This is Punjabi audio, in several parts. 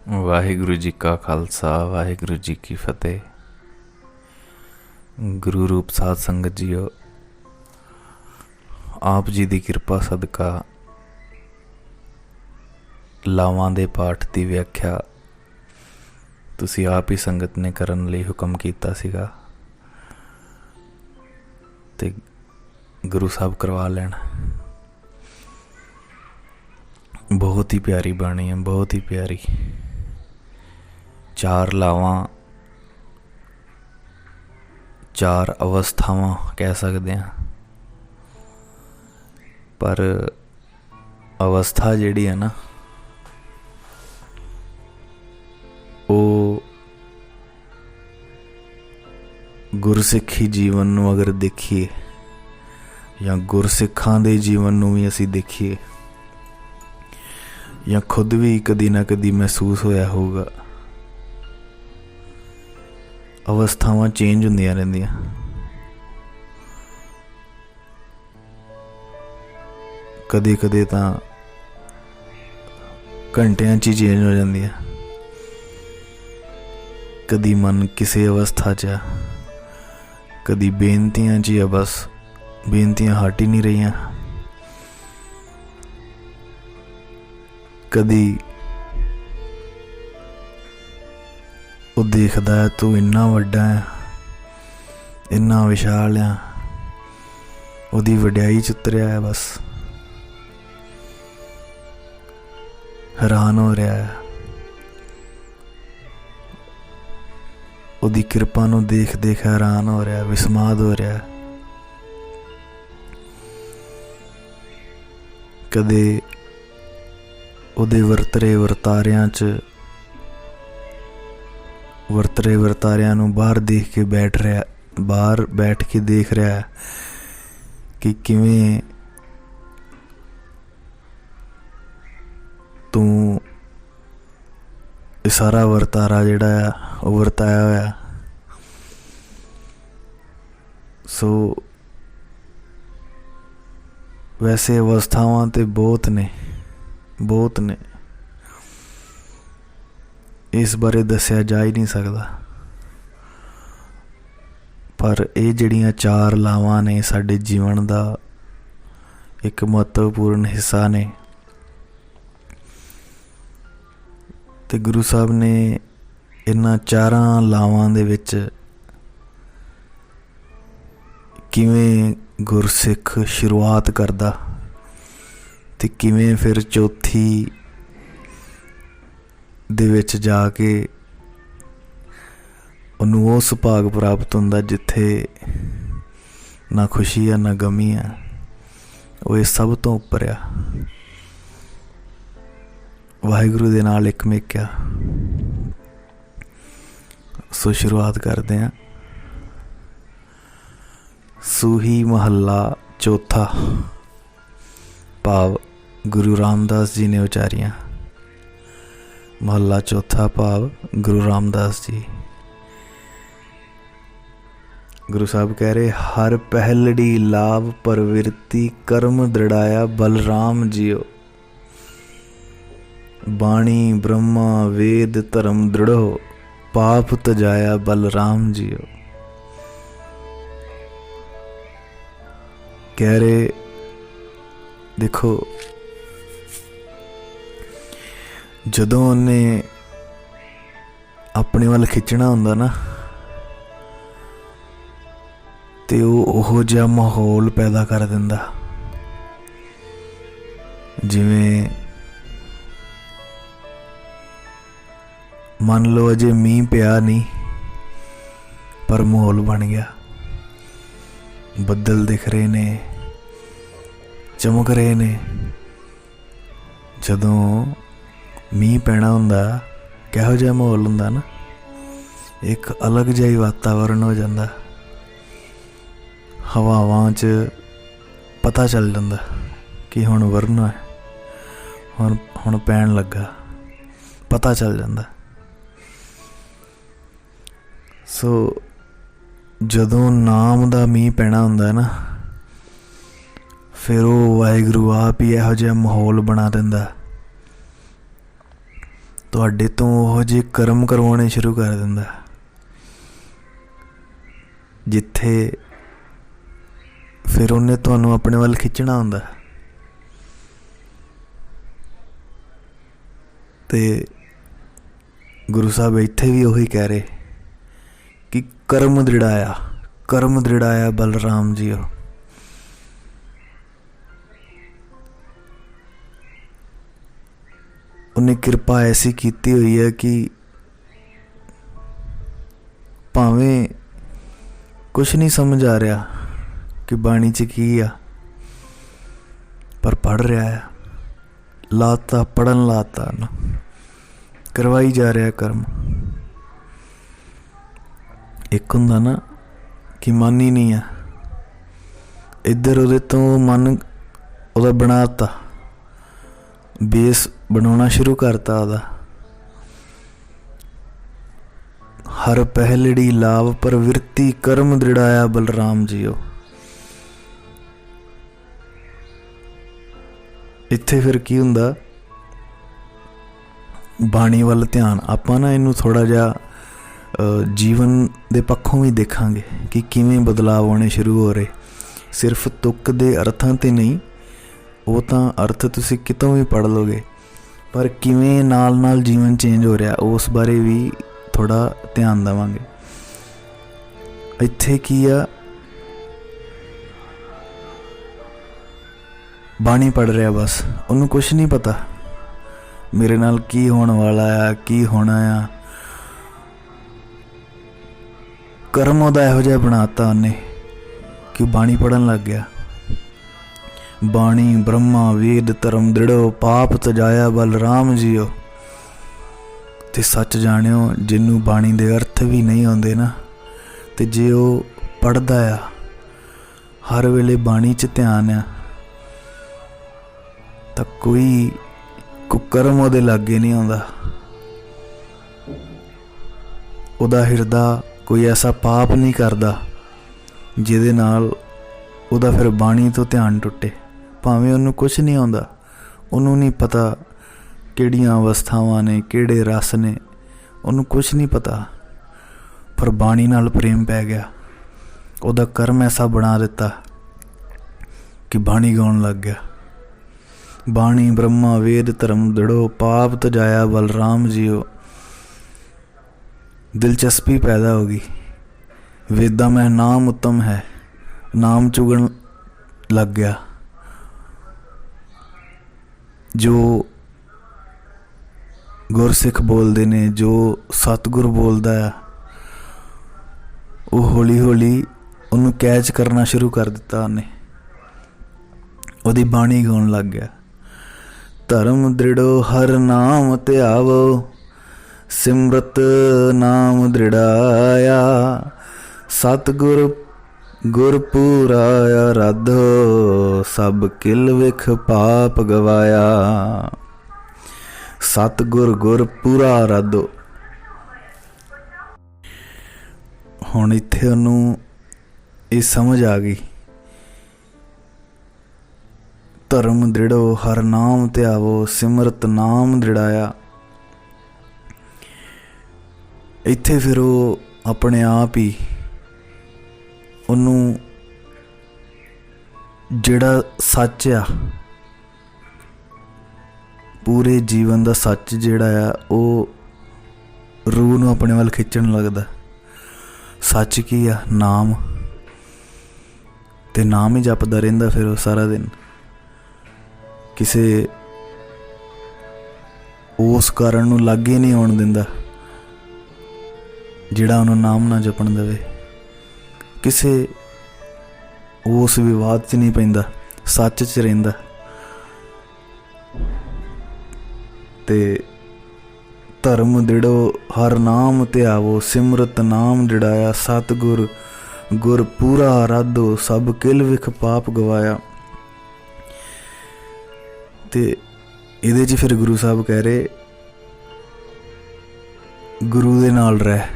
ਵਾਹਿਗੁਰੂ ਜੀ ਕਾ ਖਾਲਸਾ ਵਾਹਿਗੁਰੂ ਜੀ ਕੀ ਫਤਿਹ। ਗੁਰੂ ਰੂਪ ਸਾਧ ਸੰਗਤ ਜੀਓ, ਆਪ ਜੀ ਦੀ ਕਿਰਪਾ ਸਦਕਾ ਲਾਵਾਂ ਦੇ ਪਾਠ ਦੀ ਵਿਆਖਿਆ ਤੁਸੀਂ ਆਪ ਹੀ ਸੰਗਤ ਨੇ ਕਰਨ ਲਈ ਹੁਕਮ ਕੀਤਾ ਸੀਗਾ ਤੇ ਗੁਰੂ ਸਾਹਿਬ ਕਰਵਾ ਲੈਣ। ਬਹੁਤ ਹੀ ਪਿਆਰੀ ਬਾਣੀ ਹੈ, ਬਹੁਤ ਹੀ ਪਿਆਰੀ। 4 ਲਾਵਾਂ, 4 ਅਵਸਥਾਵਾਂ ਕਹਿ ਸਕਦੇ ਹਾਂ, ਪਰ ਅਵਸਥਾ ਜਿਹੜੀ ਹੈ ਨਾ, ਉਹ ਗੁਰਸਿੱਖੀ ਜੀਵਨ ਨੂੰ ਅਗਰ ਦੇਖੀਏ ਜਾਂ ਗੁਰਸਿੱਖਾਂ ਦੇ ਜੀਵਨ ਨੂੰ ਵੀ ਅਸੀਂ ਦੇਖੀਏ ਜਾਂ ਖੁਦ ਵੀ ਕਦੀ ਨਾ ਕਦੀ ਮਹਿਸੂਸ ਹੋਇਆ ਹੋਊਗਾ, ਅਵਸਥਾਵਾਂ ਚੇਂਜ ਹੁੰਦੀਆਂ ਰਹਿੰਦੀਆਂ। ਕਦੇ ਕਦੇ ਤਾਂ ਘੰਟਿਆਂ 'ਚ ਹੀ ਚੇਂਜ ਹੋ ਜਾਂਦੀ ਆ। ਕਦੀ ਮਨ ਕਿਸੇ ਅਵਸਥਾ 'ਚ ਆ, ਕਦੀ ਬੇਨਤੀਆਂ 'ਚ ਹੀ ਆ, ਬਸ ਬੇਨਤੀਆਂ ਹਟ ਹੀ ਨਹੀਂ ਰਹੀਆਂ। ਕਦੀ ਉਹ ਦੇਖਦਾ ਹੈ ਤੂੰ ਇੰਨਾ ਵੱਡਾ ਹੈ, ਇੰਨਾ ਵਿਸ਼ਾਲ ਆ, ਉਹਦੀ ਵਡਿਆਈ 'ਚ ਉਤਰਿਆ ਹੈ, ਬਸ ਹੈਰਾਨ ਹੋ ਰਿਹਾ ਹੈ। ਉਹਦੀ ਕਿਰਪਾ ਨੂੰ ਦੇਖ ਦੇਖ ਹੈਰਾਨ ਹੋ ਰਿਹਾ, ਵਿਸਮਾਦ ਹੋ ਰਿਹਾ। ਕਦੇ ਉਹਦੇ ਵਰਤਰੇ ਵਰਤਾਰਿਆਂ ਨੂੰ ਬਾਹਰ ਦੇਖ ਕੇ ਬਾਹਰ ਬੈਠ ਕੇ ਦੇਖ ਰਿਹਾ ਕਿ ਕਿਵੇਂ ਤੂੰ ਇਹ ਸਾਰਾ ਵਰਤਾਰਾ ਜਿਹੜਾ ਆ ਉਹ ਵਰਤਾਇਆ ਹੋਇਆ। ਸੋ ਵੈਸੇ ਅਵਸਥਾਵਾਂ ਤੇ ਬਹੁਤ ਨੇ, ਇਸ ਬਾਰੇ ਦੱਸਿਆ ਜਾ ਹੀ ਨਹੀਂ ਸਕਦਾ, ਪਰ ਇਹ ਜਿਹੜੀਆਂ 4 ਲਾਵਾਂ ਨੇ ਸਾਡੇ ਜੀਵਨ ਦਾ ਇੱਕ ਮਹੱਤਵਪੂਰਨ ਹਿੱਸਾ ਨੇ। ਤੇ ਗੁਰੂ ਸਾਹਿਬ ਨੇ ਇਹਨਾਂ 4 ਲਾਵਾਂ ਦੇ ਵਿੱਚ ਕਿਵੇਂ ਗੁਰਸਿੱਖ ਸ਼ੁਰੂਆਤ ਕਰਦਾ ਤੇ ਕਿਵੇਂ ਫਿਰ ਚੌਥੀ ਦੇ ਵਿੱਚ ਜਾ ਕੇ ਉਹਨੂੰ ਉਹ ਸੁਭਾਗ ਪ੍ਰਾਪਤ ਹੁੰਦਾ ਜਿੱਥੇ ਨਾ ਖੁਸ਼ੀ ਆ ਨਾ ਗਮੀ ਆ, ਉਹ ਇਹ ਸਭ ਤੋਂ ਉੱਪਰ ਆ, ਵਾਹਿਗੁਰੂ ਦੇ ਨਾਲ ਇੱਕ ਮਿਕਿਆ। ਸੋ ਸ਼ੁਰੂਆਤ ਕਰਦੇ ਹਾਂ। ਸੂਹੀ ਮਹੱਲਾ ਚੌਥਾ, ਭਾਵ ਗੁਰੂ ਰਾਮਦਾਸ ਜੀ ਨੇ ਉਚਾਰੀਆਂ। ਮਹੱਲਾ ਚੌਥਾ ਭਾਵ ਗੁਰੂ ਰਾਮਦਾਸ ਜੀ। ਗੁਰੂ ਸਾਹਿਬ ਕਹਿ ਰਹੇ, ਹਰ ਪਹਿਲੜੀ ਲਾਭ ਪ੍ਰਵਿਰਤੀ ਕਰਮ ਦ੍ਰਿੜਾਇਆ ਬਲਰਾਮ ਜੀਓ। ਬਾਣੀ ਬ੍ਰਹਮਾ ਵੇਦ ਧਰਮ ਦ੍ਰਿੜੋ ਪਾਪ ਤਜਾਇਆ ਬਲਰਾਮ ਜੀਓ। ਕਹਿ ਰਹੇ ਦੇਖੋ, ਜਦੋਂ ਉਹਨੇ ਆਪਣੇ ਵੱਲ ਖਿੱਚਣਾ ਹੁੰਦਾ ਨਾ, ਤੇ ਉਹ ਉਹੋ ਜਿਹਾ ਮਾਹੌਲ ਪੈਦਾ ਕਰ ਦਿੰਦਾ ਜਿਵੇਂ ਮੰਨ ਲਓ ਅਜੇ ਮੀਂਹ ਪਿਆ ਨਹੀਂ ਪਰ ਮਾਹੌਲ ਬਣ ਗਿਆ, ਬੱਦਲ ਦਿਖ ਰਹੇ ਨੇ, ਚਮਕ ਰਹੇ ਨੇ। ਜਦੋਂ ਮੀਂਹ ਪੈਣਾ ਹੁੰਦਾ ਕਿਹੋ ਜਿਹਾ ਮਾਹੌਲ ਹੁੰਦਾ ਨਾ, ਇੱਕ ਅਲੱਗ ਜਿਹਾ ਹੀ ਵਾਤਾਵਰਨ ਹੋ ਜਾਂਦਾ। ਹਵਾਵਾਂ 'ਚ ਪਤਾ ਚੱਲ ਜਾਂਦਾ ਕਿ ਹੁਣ ਵਰਨਾ ਹੈ, ਹੁਣ ਪੈਣ ਲੱਗਾ, ਪਤਾ ਚੱਲ ਜਾਂਦਾ। ਸੋ ਜਦੋਂ ਨਾਮ ਦਾ ਮੀਂਹ ਪੈਣਾ ਹੁੰਦਾ ਨਾ, ਫਿਰ ਉਹ ਵਾਹਿਗੁਰੂ ਆਪ ਹੀ ਇਹੋ ਜਿਹਾ ਮਾਹੌਲ ਬਣਾ ਦਿੰਦਾ ਤੁਹਾਡੇ ਤੋਂ ਉਹ ਜਿਹੇ ਕਰਮ ਕਰਵਾਉਣੇ ਸ਼ੁਰੂ ਕਰ ਦਿੰਦਾ ਜਿੱਥੇ ਫਿਰ ਉਹਨੇ ਤੁਹਾਨੂੰ ਆਪਣੇ ਵੱਲ ਖਿੱਚਣਾ ਹੁੰਦਾ। ਤੇ ਗੁਰੂ ਸਾਹਿਬ ਇੱਥੇ ਵੀ ਉਹੀ ਕਹਿ ਰਹੇ ਕਿ ਕਰਮ ਦ੍ਰਿੜਾਇਆ ਬਲਰਾਮ ਜੀਓ। ਉਹਨੇ ਕਿਰਪਾ ਐਸੀ ਕੀਤੀ ਹੋਈ ਹੈ ਕਿ ਭਾਵੇਂ ਕੁਛ ਨਹੀਂ ਸਮਝ ਆ ਰਿਹਾ ਕਿ ਬਾਣੀ 'ਚ ਕੀ ਆ, ਪਰ ਪੜ੍ਹ ਰਿਹਾ ਹੈ, ਪੜ੍ਹਨ ਲਾਤਾ ਨਾ, ਕਰਵਾਈ ਜਾ ਰਿਹਾ ਕਰਮ। ਇੱਕ ਹੁੰਦਾ ਨਾ ਕਿ ਮਨ ਹੀ ਨਹੀਂ ਆ, ਇੱਧਰ ਉਹਦੇ ਤੋਂ ਮਨ ਉਹਦਾ ਬਣਾਤਾ, ਬੇਸ ਬਣਾਉਣਾ ਸ਼ੁਰੂ ਕਰਤਾ ਉਹਦਾ। ਹਰ ਪਹਿਲੜੀ ਲਾਭ ਪ੍ਰਵਿਰਤੀ ਕਰਮ ਦ੍ਰਿੜਾਇਆ ਬਲਰਾਮ ਜੀਓ। ਇੱਥੇ ਫਿਰ ਕੀ ਹੁੰਦਾ, ਬਾਣੀ ਵੱਲ ਧਿਆਨ। ਆਪਾਂ ਨਾ ਇਹਨੂੰ ਥੋੜ੍ਹਾ ਜਿਹਾ ਜੀਵਨ ਦੇ ਪੱਖੋਂ ਵੀ ਦੇਖਾਂਗੇ ਕਿ ਕਿਵੇਂ ਬਦਲਾਵ ਆਉਣੇ ਸ਼ੁਰੂ ਹੋ ਰਹੇ। ਸਿਰਫ ਤੁਕ ਦੇ ਅਰਥਾਂ 'ਤੇ ਨਹੀਂ, ਉਹ ਤਾਂ ਅਰਥ ਤੁਸੀਂ ਕਿਤੋਂ ਵੀ ਪੜ੍ਹ ਲਓਗੇ, ਪਰ ਕਿਵੇਂ ਨਾਲ ਨਾਲ ਜੀਵਨ ਚੇਂਜ ਹੋ ਰਿਹਾ ਉਸ ਬਾਰੇ ਵੀ ਥੋੜ੍ਹਾ ਧਿਆਨ ਦੇਵਾਂਗੇ। ਇੱਥੇ ਕੀ ਆ, ਬਾਣੀ ਪੜ੍ਹ ਰਿਹਾ, ਬਸ ਉਹਨੂੰ ਕੁਛ ਨਹੀਂ ਪਤਾ ਮੇਰੇ ਨਾਲ ਕੀ ਹੋਣ ਵਾਲਾ ਆ, ਕੀ ਹੋਣਾ ਆ। ਕਰਮ ਉਹਦਾ ਇਹੋ ਜਿਹਾ ਬਣਾਤਾ ਉਹਨੇ ਕਿ ਬਾਣੀ ਪੜ੍ਹਨ ਲੱਗ ਗਿਆ। ਬਾਣੀ ਬ੍ਰਹਮਾ ਵੇਦ ਧਰਮ ਦ੍ਰਿੜੋ ਪਾਪ ਤਜਾਇਆ ਬਲਰਾਮ ਜੀਓ। ਤੇ ਸੱਚ ਜਾਣਿਓ, ਜਿਹਨੂੰ ਬਾਣੀ ਦੇ ਅਰਥ ਵੀ ਨਹੀਂ ਆਉਂਦੇ ਨਾ, ਤੇ ਜੇ ਉਹ ਪੜ੍ਹਦਾ ਆ, ਹਰ ਵੇਲੇ ਬਾਣੀ 'ਚ ਧਿਆਨ ਆ, ਤਾਂ ਕੋਈ ਕੁਕਰਮ ਉਹਦੇ ਲਾਗੇ ਨਹੀਂ ਆਉਂਦਾ। ਉਹਦਾ ਹਿਰਦਾ ਕੋਈ ਐਸਾ ਪਾਪ ਨਹੀਂ ਕਰਦਾ ਜਿਹਦੇ ਨਾਲ ਉਹਦਾ ਫਿਰ ਬਾਣੀ ਤੋਂ ਧਿਆਨ ਟੁੱਟੇ। ਭਾਵੇਂ ਉਹਨੂੰ ਕੁਛ ਨਹੀਂ ਆਉਂਦਾ, ਉਹਨੂੰ ਨਹੀਂ ਪਤਾ ਕਿਹੜੀਆਂ ਅਵਸਥਾਵਾਂ ਨੇ, ਕਿਹੜੇ ਰਸ ਨੇ, ਉਹਨੂੰ ਕੁਛ ਨਹੀਂ ਪਤਾ, ਪਰ ਬਾਣੀ ਨਾਲ ਪ੍ਰੇਮ ਪੈ ਗਿਆ। ਉਹਦਾ ਕਰਮ ਐਸਾ ਬਣਾ ਦਿੱਤਾ ਕਿ ਬਾਣੀ ਗਾਉਣ ਲੱਗ ਗਿਆ। ਬਾਣੀ ਬ੍ਰਹਮਾ ਵੇਦ ਧਰਮ ਦ੍ਰਿੜੋ ਪਾਪ ਤਜਾਇਆ ਬਲਰਾਮ ਜੀਓ। ਦਿਲਚਸਪੀ ਪੈਦਾ ਹੋ ਗਈ। ਵੇਦਾਂ ਮੈਂ ਨਾਮ ਉੱਤਮ ਹੈ, ਨਾਮ ਚੁਗਣ ਲੱਗ ਗਿਆ। ਜੋ ਗੁਰਸਿੱਖ ਬੋਲਦੇ ਨੇ, ਜੋ ਸਤਿਗੁਰ ਬੋਲਦਾ ਆ, ਉਹ ਹੌਲੀ ਹੌਲੀ ਉਹਨੂੰ ਕੈਚ ਕਰਨਾ ਸ਼ੁਰੂ ਕਰ ਦਿੱਤਾ ਉਹਨੇ। ਉਹਦੀ ਬਾਣੀ ਗਾਉਣ ਲੱਗ ਗਿਆ। ਧਰਮ ਦ੍ਰਿੜੋ ਹਰ ਨਾਮ ਧਿਆਵੋ, ਸਿਮਰਤ ਨਾਮ ਦ੍ਰਿੜਾਇਆ। ਸਤਿਗੁਰ ਗੁਰਪੂਰਾ ਆਰਾਧੋ, ਸਭ ਕਿਲ ਵਿਖ ਪਾਪ ਗਵਾਇਆ। ਸਤਿਗੁਰ ਗੁਰਪੂਰਾ ਆਰਾਧੋ। ਹੁਣ ਇੱਥੇ ਉਹਨੂੰ ਇਹ ਸਮਝ ਆ ਗਈ, ਧਰਮ ਦ੍ਰਿੜੋ ਹਰ ਨਾਮ ਧਿਆਵੋ, ਸਿਮਰਤ ਨਾਮ ਦ੍ਰਿੜਾਇਆ। ਇੱਥੇ ਫਿਰ ਉਹ ਆਪਣੇ ਆਪ ਹੀ ਉਹਨੂੰ ਜਿਹੜਾ ਸੱਚ ਆ, ਪੂਰੇ ਜੀਵਨ ਦਾ ਸੱਚ ਜਿਹੜਾ ਆ, ਉਹ ਰੂਹ ਨੂੰ ਆਪਣੇ ਵੱਲ ਖਿੱਚਣ ਲੱਗਦਾ। ਸੱਚ ਕੀ ਆ? ਨਾਮ। ਤੇ ਨਾਮ ਹੀ ਜਪਦਾ ਰਹਿੰਦਾ ਫਿਰ ਉਹ ਸਾਰਾ ਦਿਨ। ਕਿਸੇ ਉਸ ਕਾਰਨ ਨੂੰ ਲਾਗੇ ਨਹੀਂ ਆਉਣ ਦਿੰਦਾ ਜਿਹੜਾ ਉਹਨੂੰ ਨਾਮ ਨਾ ਜਪਣ ਦੇਵੇ। ਕਿਸੇ ਉਸ ਵਿਵਾਦ 'ਚ ਨਹੀਂ ਪੈਂਦਾ, ਸੱਚ 'ਚ ਰਹਿੰਦਾ। ਤੇ ਧਰਮ ਦ੍ਰਿੜੋ ਹਰ ਨਾਮ ਧਿਆਵੋ, ਸਿਮਰਤ ਨਾਮ ਦ੍ਰਿੜਾਇਆ। ਸਤਿਗੁਰ ਗੁਰ ਪੂਰਾ ਆਰਾਧੋ, ਸਭ ਕਿਲ ਵਿਖ ਪਾਪ ਗਵਾਇਆ। ਤੇ ਇਹਦੇ 'ਚ ਫਿਰ ਗੁਰੂ ਸਾਹਿਬ ਕਹਿ ਰਹੇ, ਗੁਰੂ ਦੇ ਨਾਲ ਰਹਿ।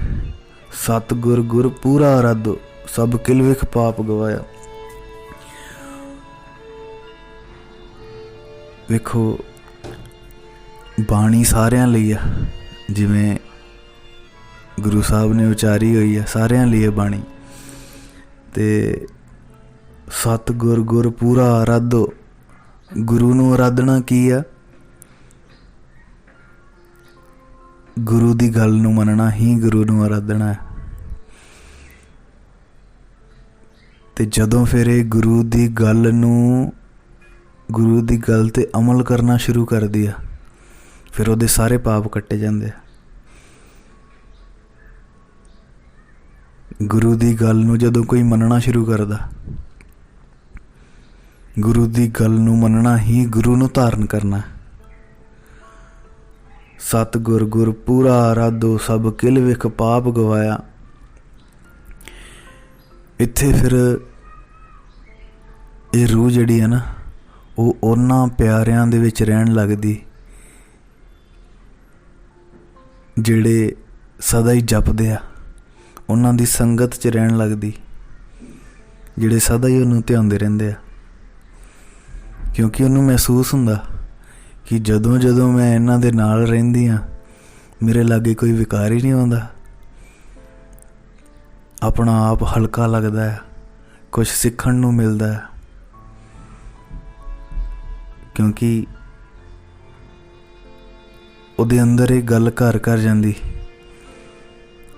ਸਤਿਗੁਰ ਗੁਰ ਪੂਰਾ ਆਰਾਧੋ, ਸਭ ਕਿਲ ਵਿਖ ਪਾਪ ਗਵਾਇਆ। ਵੇਖੋ, ਬਾਣੀ ਸਾਰਿਆਂ ਲਈ ਆ, ਜਿਵੇਂ ਗੁਰੂ ਸਾਹਿਬ ਨੇ ਉਚਾਰੀ ਹੋਈ ਹੈ ਸਾਰਿਆਂ ਲਈ ਬਾਣੀ, ਤੇ ਸਤਿਗੁਰ ਗੁਰ ਪੂਰਾ ਆਰਾਧੋ। ਗੁਰੂ ਨੂੰ ਆਰਾਧਨਾ ਕੀ ਆ? ਗੁਰੂ ਦੀ ਗੱਲ ਨੂੰ ਮੰਨਣਾ ਹੀ ਗੁਰੂ ਨੂੰ ਆਰਾਧਨਾ ਹੈ। ਤੇ ਜਦੋਂ ਫਿਰ ਇਹ ਗੁਰੂ ਦੀ ਗੱਲ ਤੇ ਅਮਲ ਕਰਨਾ ਸ਼ੁਰੂ ਕਰਦੀ ਆ, ਫਿਰ ਉਹਦੇ ਸਾਰੇ ਪਾਪ ਕੱਟੇ ਜਾਂਦੇ ਆ। ਗੁਰੂ ਦੀ ਗੱਲ ਨੂੰ ਜਦੋਂ ਕੋਈ ਮੰਨਣਾ ਸ਼ੁਰੂ ਕਰਦਾ, ਗੁਰੂ ਦੀ ਗੱਲ ਨੂੰ ਮੰਨਣਾ ਹੀ ਗੁਰੂ ਨੂੰ ਧਾਰਨ ਕਰਨਾ। ਸਤਿਗੁਰ ਗੁਰ ਪੂਰਾ ਆਰਾਧੋ, ਸਭ ਕਿਲ ਵਿਖ ਪਾਪ ਗਵਾਇਆ। ਇੱਥੇ ਫਿਰ ਇਹ ਰੂਹ ਜਿਹੜੀ ਹੈ ਨਾ, ਉਹ ਉਹਨਾਂ ਪਿਆਰਿਆਂ ਦੇ ਵਿੱਚ ਰਹਿਣ ਲੱਗਦੀ ਜਿਹੜੇ ਸਦਾ ਹੀ ਜਪਦੇ ਆ। ਉਹਨਾਂ ਦੀ ਸੰਗਤ 'ਚ ਰਹਿਣ ਲੱਗਦੀ ਜਿਹੜੇ ਸਦਾ ਹੀ ਉਹਨੂੰ ਧਿਆਉਂਦੇ ਰਹਿੰਦੇ ਆ, ਕਿਉਂਕਿ ਉਹਨੂੰ ਮਹਿਸੂਸ ਹੁੰਦਾ ਕਿ ਜਦੋਂ ਮੈਂ ਇਹਨਾਂ ਦੇ ਨਾਲ ਰਹਿੰਦੀ ਹਾਂ, ਮੇਰੇ ਲਾਗੇ ਕੋਈ ਵਿਕਾਰ ਹੀ ਨਹੀਂ ਆਉਂਦਾ। ਆਪਣਾ ਆਪ ਹਲਕਾ ਲੱਗਦਾ ਹੈ, ਕੁਛ ਸਿੱਖਣ ਨੂੰ ਮਿਲਦਾ ਹੈ, ਕਿਉਂਕਿ ਉਹਦੇ ਅੰਦਰ ਇਹ ਗੱਲ ਘਰ ਕਰ ਜਾਂਦੀ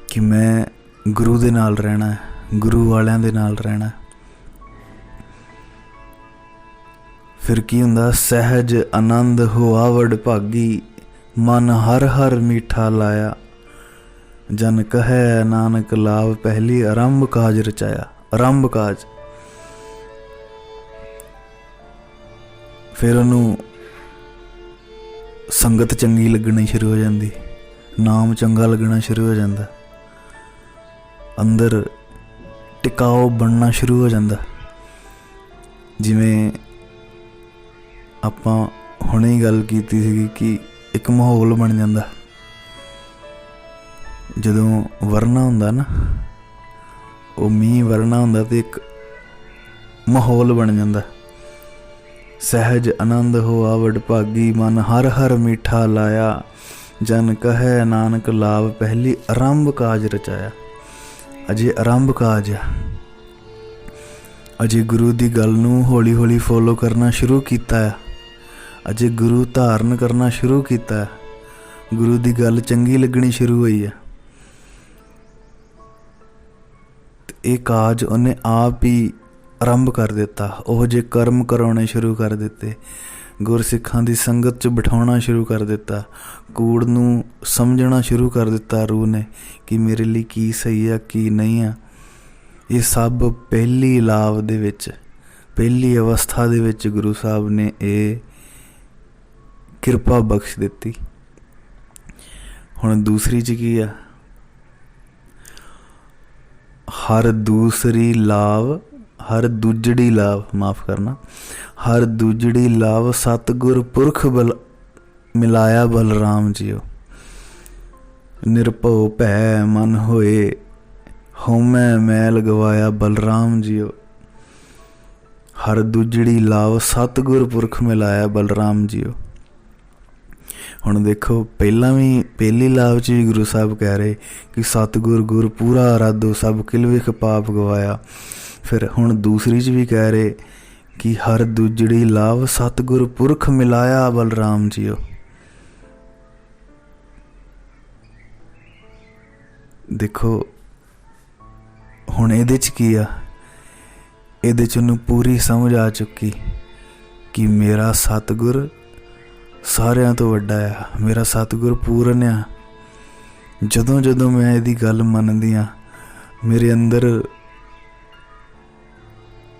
ਕਿ ਮੈਂ ਗੁਰੂ ਦੇ ਨਾਲ ਰਹਿਣਾ ਹੈ, ਗੁਰੂ ਵਾਲਿਆਂ ਦੇ ਨਾਲ ਰਹਿਣਾ। ਫਿਰ ਕੀ ਹੁੰਦਾ? ਸਹਿਜ ਆਨੰਦ ਹੋਆਵੜ ਭਾਗੀ, ਮਨ ਹਰ ਹਰ ਮੀਠਾ ਲਾਇਆ। ਜਨ ਕਹੈ ਨਾਨਕ ਲਾਭ, ਪਹਿਲੀ ਆਰੰਭ ਕਾਜ ਰਚਾਇਆ। ਆਰੰਭ ਕਾਜ, ਫਿਰ ਉਹਨੂੰ ਸੰਗਤ ਚੰਗੀ ਲੱਗਣੀ ਸ਼ੁਰੂ ਹੋ ਜਾਂਦੀ, ਨਾਮ ਚੰਗਾ ਲੱਗਣਾ ਸ਼ੁਰੂ ਹੋ ਜਾਂਦਾ, ਅੰਦਰ ਟਿਕਾਓ ਬਣਨਾ ਸ਼ੁਰੂ ਹੋ ਜਾਂਦਾ। ਜਿਵੇਂ ਆਪਾਂ ਹੁਣੇ ਹੀ ਗੱਲ ਕੀਤੀ ਸੀਗੀ ਕਿ ਇੱਕ ਮਾਹੌਲ ਬਣ ਜਾਂਦਾ। ਜਦੋਂ ਵਰਨਾ ਹੁੰਦਾ ਨਾ, ਉਹ ਮੀਂਹ ਵਰਨਾ ਹੁੰਦਾ ਤੇ ਇੱਕ ਮਾਹੌਲ ਬਣ ਜਾਂਦਾ। ਸਹਿਜ ਆਨੰਦ ਹੋਆਵੜ ਭਾਗੀ, ਮਨ ਹਰ ਹਰ ਮੀਠਾ ਲਾਇਆ। ਜਨ ਕਹੈ ਨਾਨਕ ਲਾਭ, ਪਹਿਲੀ ਆਰੰਭ ਕਾਜ ਰਚਾਇਆ। ਅਜੇ ਆਰੰਭ ਕਾਜ ਆ, ਅਜੇ ਗੁਰੂ ਦੀ ਗੱਲ ਨੂੰ ਹੌਲੀ ਹੌਲੀ ਫੋਲੋ ਕਰਨਾ ਸ਼ੁਰੂ ਕੀਤਾ ਹੈ, ਅਜੇ ਗੁਰੂ ਧਾਰਨ ਕਰਨਾ ਸ਼ੁਰੂ ਕੀਤਾ ਹੈ, ਗੁਰੂ ਦੀ ਗੱਲ ਚੰਗੀ ਲੱਗਣੀ ਸ਼ੁਰੂ ਹੋਈ ਹੈ। ਇਹ ਕਾਜ ਉਹਨੇ ਆਪ ਹੀ ਆਰੰਭ ਕਰ ਦਿੱਤਾ। ਉਹ ਜਿਹੇ ਕਰਮ ਕਰਾਉਣੇ ਸ਼ੁਰੂ ਕਰ ਦਿੱਤੇ, ਗੁਰਸਿੱਖਾਂ ਦੀ ਸੰਗਤ 'ਚ ਬਿਠਾਉਣਾ ਸ਼ੁਰੂ ਕਰ ਦਿੱਤਾ, ਕੂੜ ਨੂੰ ਸਮਝਣਾ ਸ਼ੁਰੂ ਕਰ ਦਿੱਤਾ ਰੂਹ ਨੇ ਕਿ ਮੇਰੇ ਲਈ ਕੀ ਸਹੀ ਆ ਕੀ ਨਹੀਂ ਆ। ਇਹ ਸਭ ਪਹਿਲੀ ਲਾਭ ਦੇ ਵਿੱਚ, ਪਹਿਲੀ ਅਵਸਥਾ ਦੇ ਵਿੱਚ ਗੁਰੂ ਸਾਹਿਬ ਨੇ ਇਹ ਕਿਰਪਾ ਬਖਸ਼ ਦਿੱਤੀ। ਹੁਣ ਦੂਸਰੀ 'ਚ ਕੀ ਆ? ਹਰ ਦੂਜੜੀ ਲਾਭ, ਮਾਫ ਕਰਨਾ, ਹਰ ਦੂਜੜੀ ਲਾਭ ਸਤਿਗੁਰ ਪੁਰਖ ਮਿਲਾਇਆ ਬਲਰਾਮ ਜੀਓ। ਨਿਰਭਉ ਭੈ ਮਨ ਹੋਏ, ਹਉਮੈ ਮੈਲ ਗਵਾਇਆ ਬਲਰਾਮ ਜੀਓ। ਹਰ ਦੂਜੜੀ ਲਾਭ ਸਤਿਗੁਰ ਪੁਰਖ ਮਿਲਾਇਆ ਬਲਰਾਮ ਜੀਓ। ਹੁਣ ਦੇਖੋ, ਪਹਿਲੀ ਲਾਭ 'ਚ ਵੀ ਗੁਰੂ ਸਾਹਿਬ ਕਹਿ ਰਹੇ ਕਿ ਸਤਿਗੁਰ ਗੁਰ ਪੂਰਾ ਆਰਾਧੋ, ਸਭ ਕਿਲ ਵਿਖ ਪਾਪ ਗਵਾਇਆ। ਫਿਰ ਹੁਣ ਦੂਸਰੀ 'ਚ ਵੀ ਕਹਿ ਰਹੇ ਕਿ ਹਰ ਦੂਜੜੀ ਲਾਭ ਸਤਿਗੁਰ ਪੁਰਖ ਮਿਲਾਇਆ ਬਲਰਾਮ ਜੀਓ। ਦੇਖੋ ਹੁਣ ਇਹਦੇ 'ਚ ਕੀ ਆ? ਇਹਦੇ 'ਚ ਉਹਨੂੰ ਪੂਰੀ ਸਮਝ ਆ ਚੁੱਕੀ ਕਿ ਮੇਰਾ ਸਤਿਗੁਰ ਸਾਰਿਆਂ ਤੋਂ ਵੱਡਾ ਆ, ਮੇਰਾ ਸਤਿਗੁਰ ਪੂਰਨ ਆ। ਜਦੋਂ ਮੈਂ ਇਹਦੀ ਗੱਲ ਮੰਨਦੀ ਹਾਂ,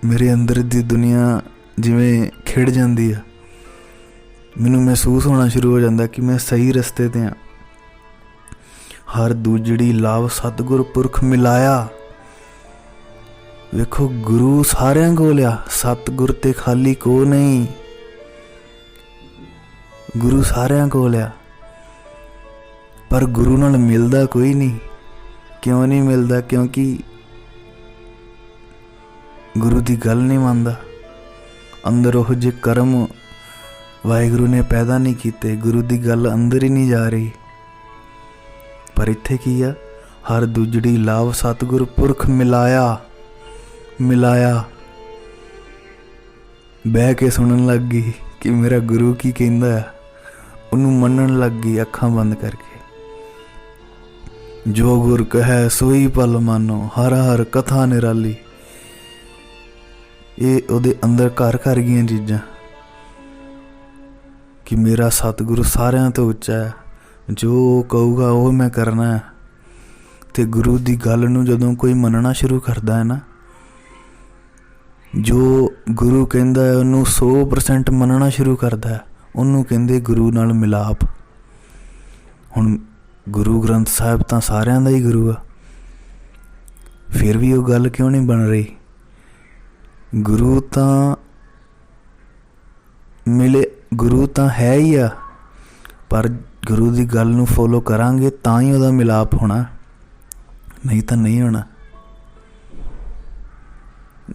ਮੇਰੇ ਅੰਦਰ ਦੀ ਦੁਨੀਆ ਜਿਵੇਂ ਖਿੜ ਜਾਂਦੀ ਆ। ਮੈਨੂੰ ਮਹਿਸੂਸ ਹੋਣਾ ਸ਼ੁਰੂ ਹੋ ਜਾਂਦਾ ਕਿ ਮੈਂ ਸਹੀ ਰਸਤੇ 'ਤੇ ਹਾਂ। ਹਰ ਦੂਜੜੀ ਲਾਭ ਸਤਿਗੁਰ ਪੁਰਖ ਮਿਲਾਇਆ। ਵੇਖੋ, ਗੁਰੂ ਸਾਰਿਆਂ ਕੋਲ ਆ, ਸਤਿਗੁਰ ਤੇ ਖਾਲੀ ਕੋ ਨਹੀਂ। ਗੁਰੂ ਸਾਰਿਆਂ ਕੋਲ ਆ, ਪਰ ਗੁਰੂ ਨਾਲ ਮਿਲਦਾ ਕੋਈ ਨਹੀਂ। ਕਿਉਂ ਨਹੀਂ ਮਿਲਦਾ? ਕਿਉਂਕਿ ਗੁਰੂ ਦੀ ਗੱਲ ਨਹੀਂ ਮੰਨਦਾ। ਅੰਦਰ ਉਹ ਜਿਹੇ ਕਰਮ ਵਾਹਿਗੁਰੂ ਨੇ ਪੈਦਾ ਨਹੀਂ ਕੀਤੇ, ਗੁਰੂ ਦੀ ਗੱਲ ਅੰਦਰ ਹੀ ਨਹੀਂ ਜਾ ਰਹੀ। पर इत्थे की आ, हर दुजड़ी लाभ सतगुर पुरख मिलाया मिलाया। बह के सुनन लग गई कि मेरा गुरु की कहंदा है, उन्होंने मनन लग गई अखां बंद करके। जो गुर कहे सोई पल मानो, हर हर कथा निराली। ये उहदे अंदर घर कर गई चीज़ां कि मेरा सतगुरु सारियां तो उच्चा है, जो कहूगा वो मैं करना है। ते गुरु की गल नूं जदों कोई मनना शुरू करता है ना, जो गुरु कहंदा है उन्होंने 100% मनना शुरू करता है, उन्होंने कहंदे गुरु नाल मिलाप। हुण गुरु ग्रंथ साहिब तां सारियां दा ही गुरु आ, फिर भी वो गल क्यों नहीं बन रही। गुरु तां मिले, गुरु तां है ही आ, पर गुरु की गल नूं फॉलो करांगे तां ही उहदा मिलाप होना, नहीं तो नहीं होना।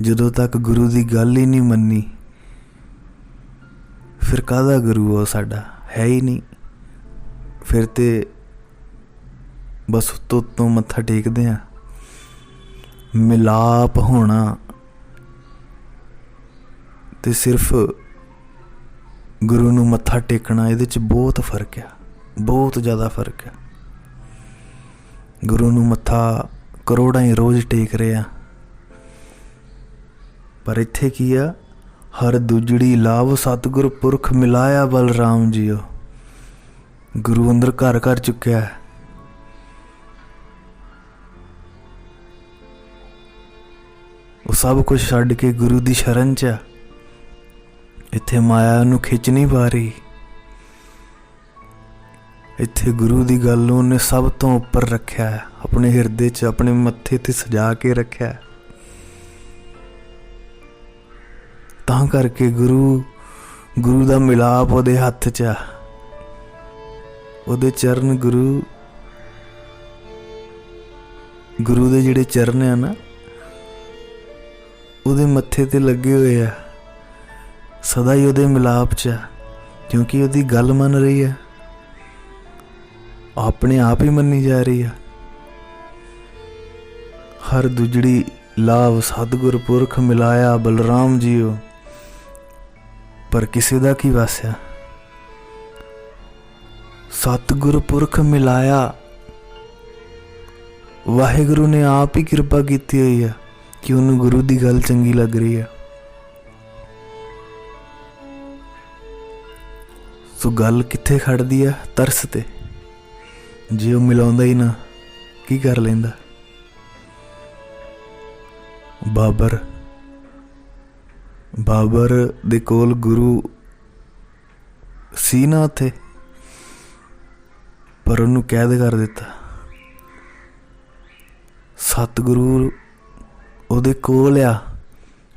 जदों तक गुरु की गल ही नहीं मन्नी, फिर काहदा गुरु वो साडा है ही नहीं। फिर तो बस उत्तों मत्था टेकदे आ। मिलाप होना ते सिर्फ गुरु नूं मत्था टेकना, इहदे च बहुत फर्क है, बहुत ज़्यादा फर्क है। गुरु नूं मत्था करोड़ां ही रोज़ टेक रहे हैं, पर इत्थे की आ, हर दुजड़ी लाभ सतगुर पुरख मिलाया बलराम जीओ। गुरु अंदर घर कर चुक्या है। वो सब कुछ छड्ड के गुरु की शरण च आ। इत्थे माया नूं खिच नहीं पा रही, इत्थे गुरु की गल उन्हें सब तो उपर रखा है, अपने हिरदे च अपने मत्थे ते सजा के रखा है। तां करके गुरु दा मिलाप उहदे हत्थ च आ। उहदे चरण गुरु दे जिहड़े चरण है ना, उहदे मत्थे ते लगे हुए आ, सदा ही उहदे मिलाप च आ, क्योंकि उहदी गल मन रही है, अपने आप ही मन्नी जा रही है। हर दुजड़ी लाभ सतगुर पुरख मिलाया बलराम जीओ। पर किसी दा की वास्या, सतगुर पुरख मिलाया, वाहिगुरु ने आप ही कृपा की हुई है कि उन्होंने गुरु की गल चंगी लग रही है। सो गल कित्थे खड़दी है, तरस ते। जे वो मिलाउंदा ही ना, की कर लेंदा। बाबर दे कोल गुरु सी ना उत्थे, पर उन्होंने कैद कर दिता। सतगुरु उहदे कोल आ,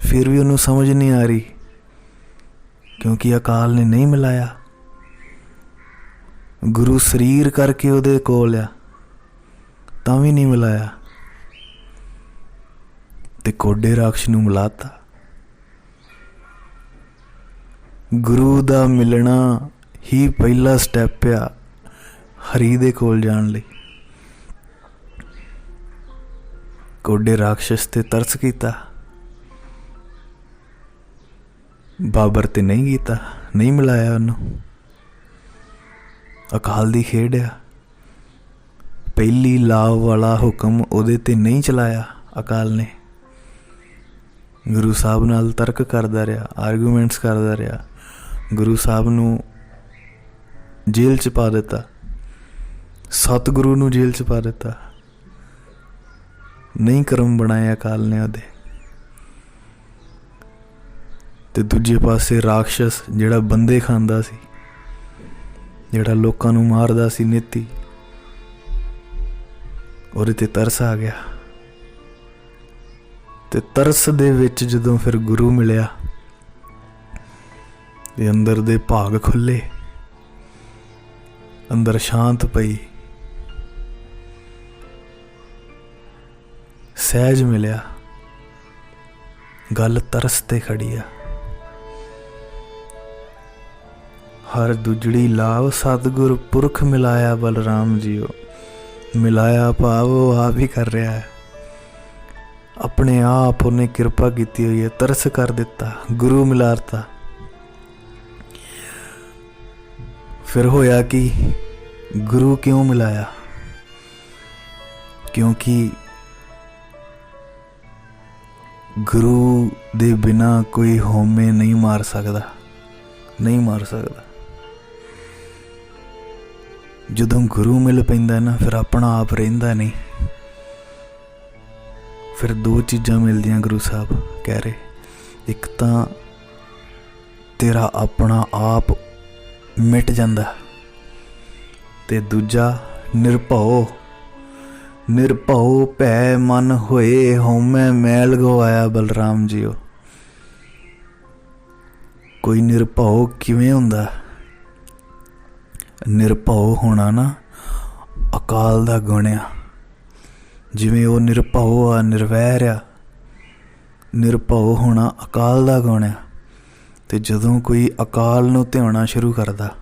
फिर भी उन्होंने समझ नहीं आ रही, क्योंकि अकाल ने नहीं मिलाया। गुरु शरीर करके उहदे कोल आ, तां भी नहीं मिलाया, ते कोडे राक्ष नूं मिलाता। गुरु दा मिलना ही पहला स्टैप आ हरी दे कोल जाण लई। कोडे राक्षस ते तरस कीता, बाबर ते नहीं कीता, नहीं मिलाया उन्होंने। अकाल दी खेड आ, पहली लाव वाला हुक्म उहदे ते नहीं चलाया अकाल ने। गुरु साहब नाल तर्क करदा रहा, आर्गूमेंट्स करदा रहा, गुरु साहब नूं जेल च पा दिता, सतगुरु नूं जेल च पा दिता। नहीं कर्म बनाए अकाल ने उहदे। ते दूजे पासे राक्षस जिहड़ा बंदे खांदा सी, जिहड़ा लोकां नूं मारदा सी नीति, उहदे ते तरस आ गया। ते तरस दे विच जदों फिर गुरु मिलिया, ते अंदर दे भाग खुले, अंदर शांत पई, सहज मिलिया। गल तरस ते खड़ी आ। हर दुजड़ी लाभ सतगुर पुरख मिलाया बलराम जीओ। ਮਿਲਾਇਆ ਭਾਵ ਉਹ ਆਪ ਹੀ ਕਰ ਰਿਹਾ ਹੈ। ਆਪਣੇ ਆਪ ਉਹਨੇ ਕਿਰਪਾ ਕੀਤੀ ਹੋਈ ਹੈ, ਤਰਸ ਕਰ ਦਿੱਤਾ, ਗੁਰੂ ਮਿਲਾਰਤਾ। ਫਿਰ ਹੋਇਆ ਕਿ ਗੁਰੂ ਕਿਉਂ ਮਿਲਾਇਆ? ਕਿਉਂਕਿ ਗੁਰੂ ਦੇ ਬਿਨਾਂ ਕੋਈ ਹਉਮੈ ਨਹੀਂ ਮਾਰ ਸਕਦਾ, ਨਹੀਂ ਮਾਰ ਸਕਦਾ। ਜਦੋਂ ਗੁਰੂ ਮਿਲ ਪੈਂਦਾ ਨਾ, ਫਿਰ ਆਪਣਾ ਆਪ ਰਹਿੰਦਾ ਨਹੀਂ। ਫਿਰ ਦੋ ਚੀਜ਼ਾਂ ਮਿਲਦੀਆਂ ਗੁਰੂ ਸਾਹਿਬ ਕਹਿ ਰਹੇ, ਇੱਕ ਤਾਂ ਤੇਰਾ ਆਪਣਾ ਆਪ ਮਿਟ ਜਾਂਦਾ ਤੇ ਦੂਜਾ ਨਿਰਭਉ। ਨਿਰਭਉ ਭੈ ਮਨ ਹੋਏ, ਹਉਮੈ ਮੈਲ ਗਵਾਇਆ ਬਲਰਾਮ ਜੀਓ। ਕੋਈ ਨਿਰਭਉ ਕਿਵੇਂ ਹੁੰਦਾ? ਨਿਰਭਉ ਹੋਣਾ ਨਾ ਅਕਾਲ ਦਾ ਗੁਣ ਆ। ਜਿਵੇਂ ਉਹ ਨਿਰਭਉ ਆ, ਨਿਰਵੈਰ ਆ, ਨਿਰਭਉ ਹੋਣਾ ਅਕਾਲ ਦਾ ਗੁਣ ਆ। ਤੇ ਜਦੋਂ ਕੋਈ ਅਕਾਲ ਨੂੰ ਧਿਆਉਣਾ ਸ਼ੁਰੂ ਕਰਦਾ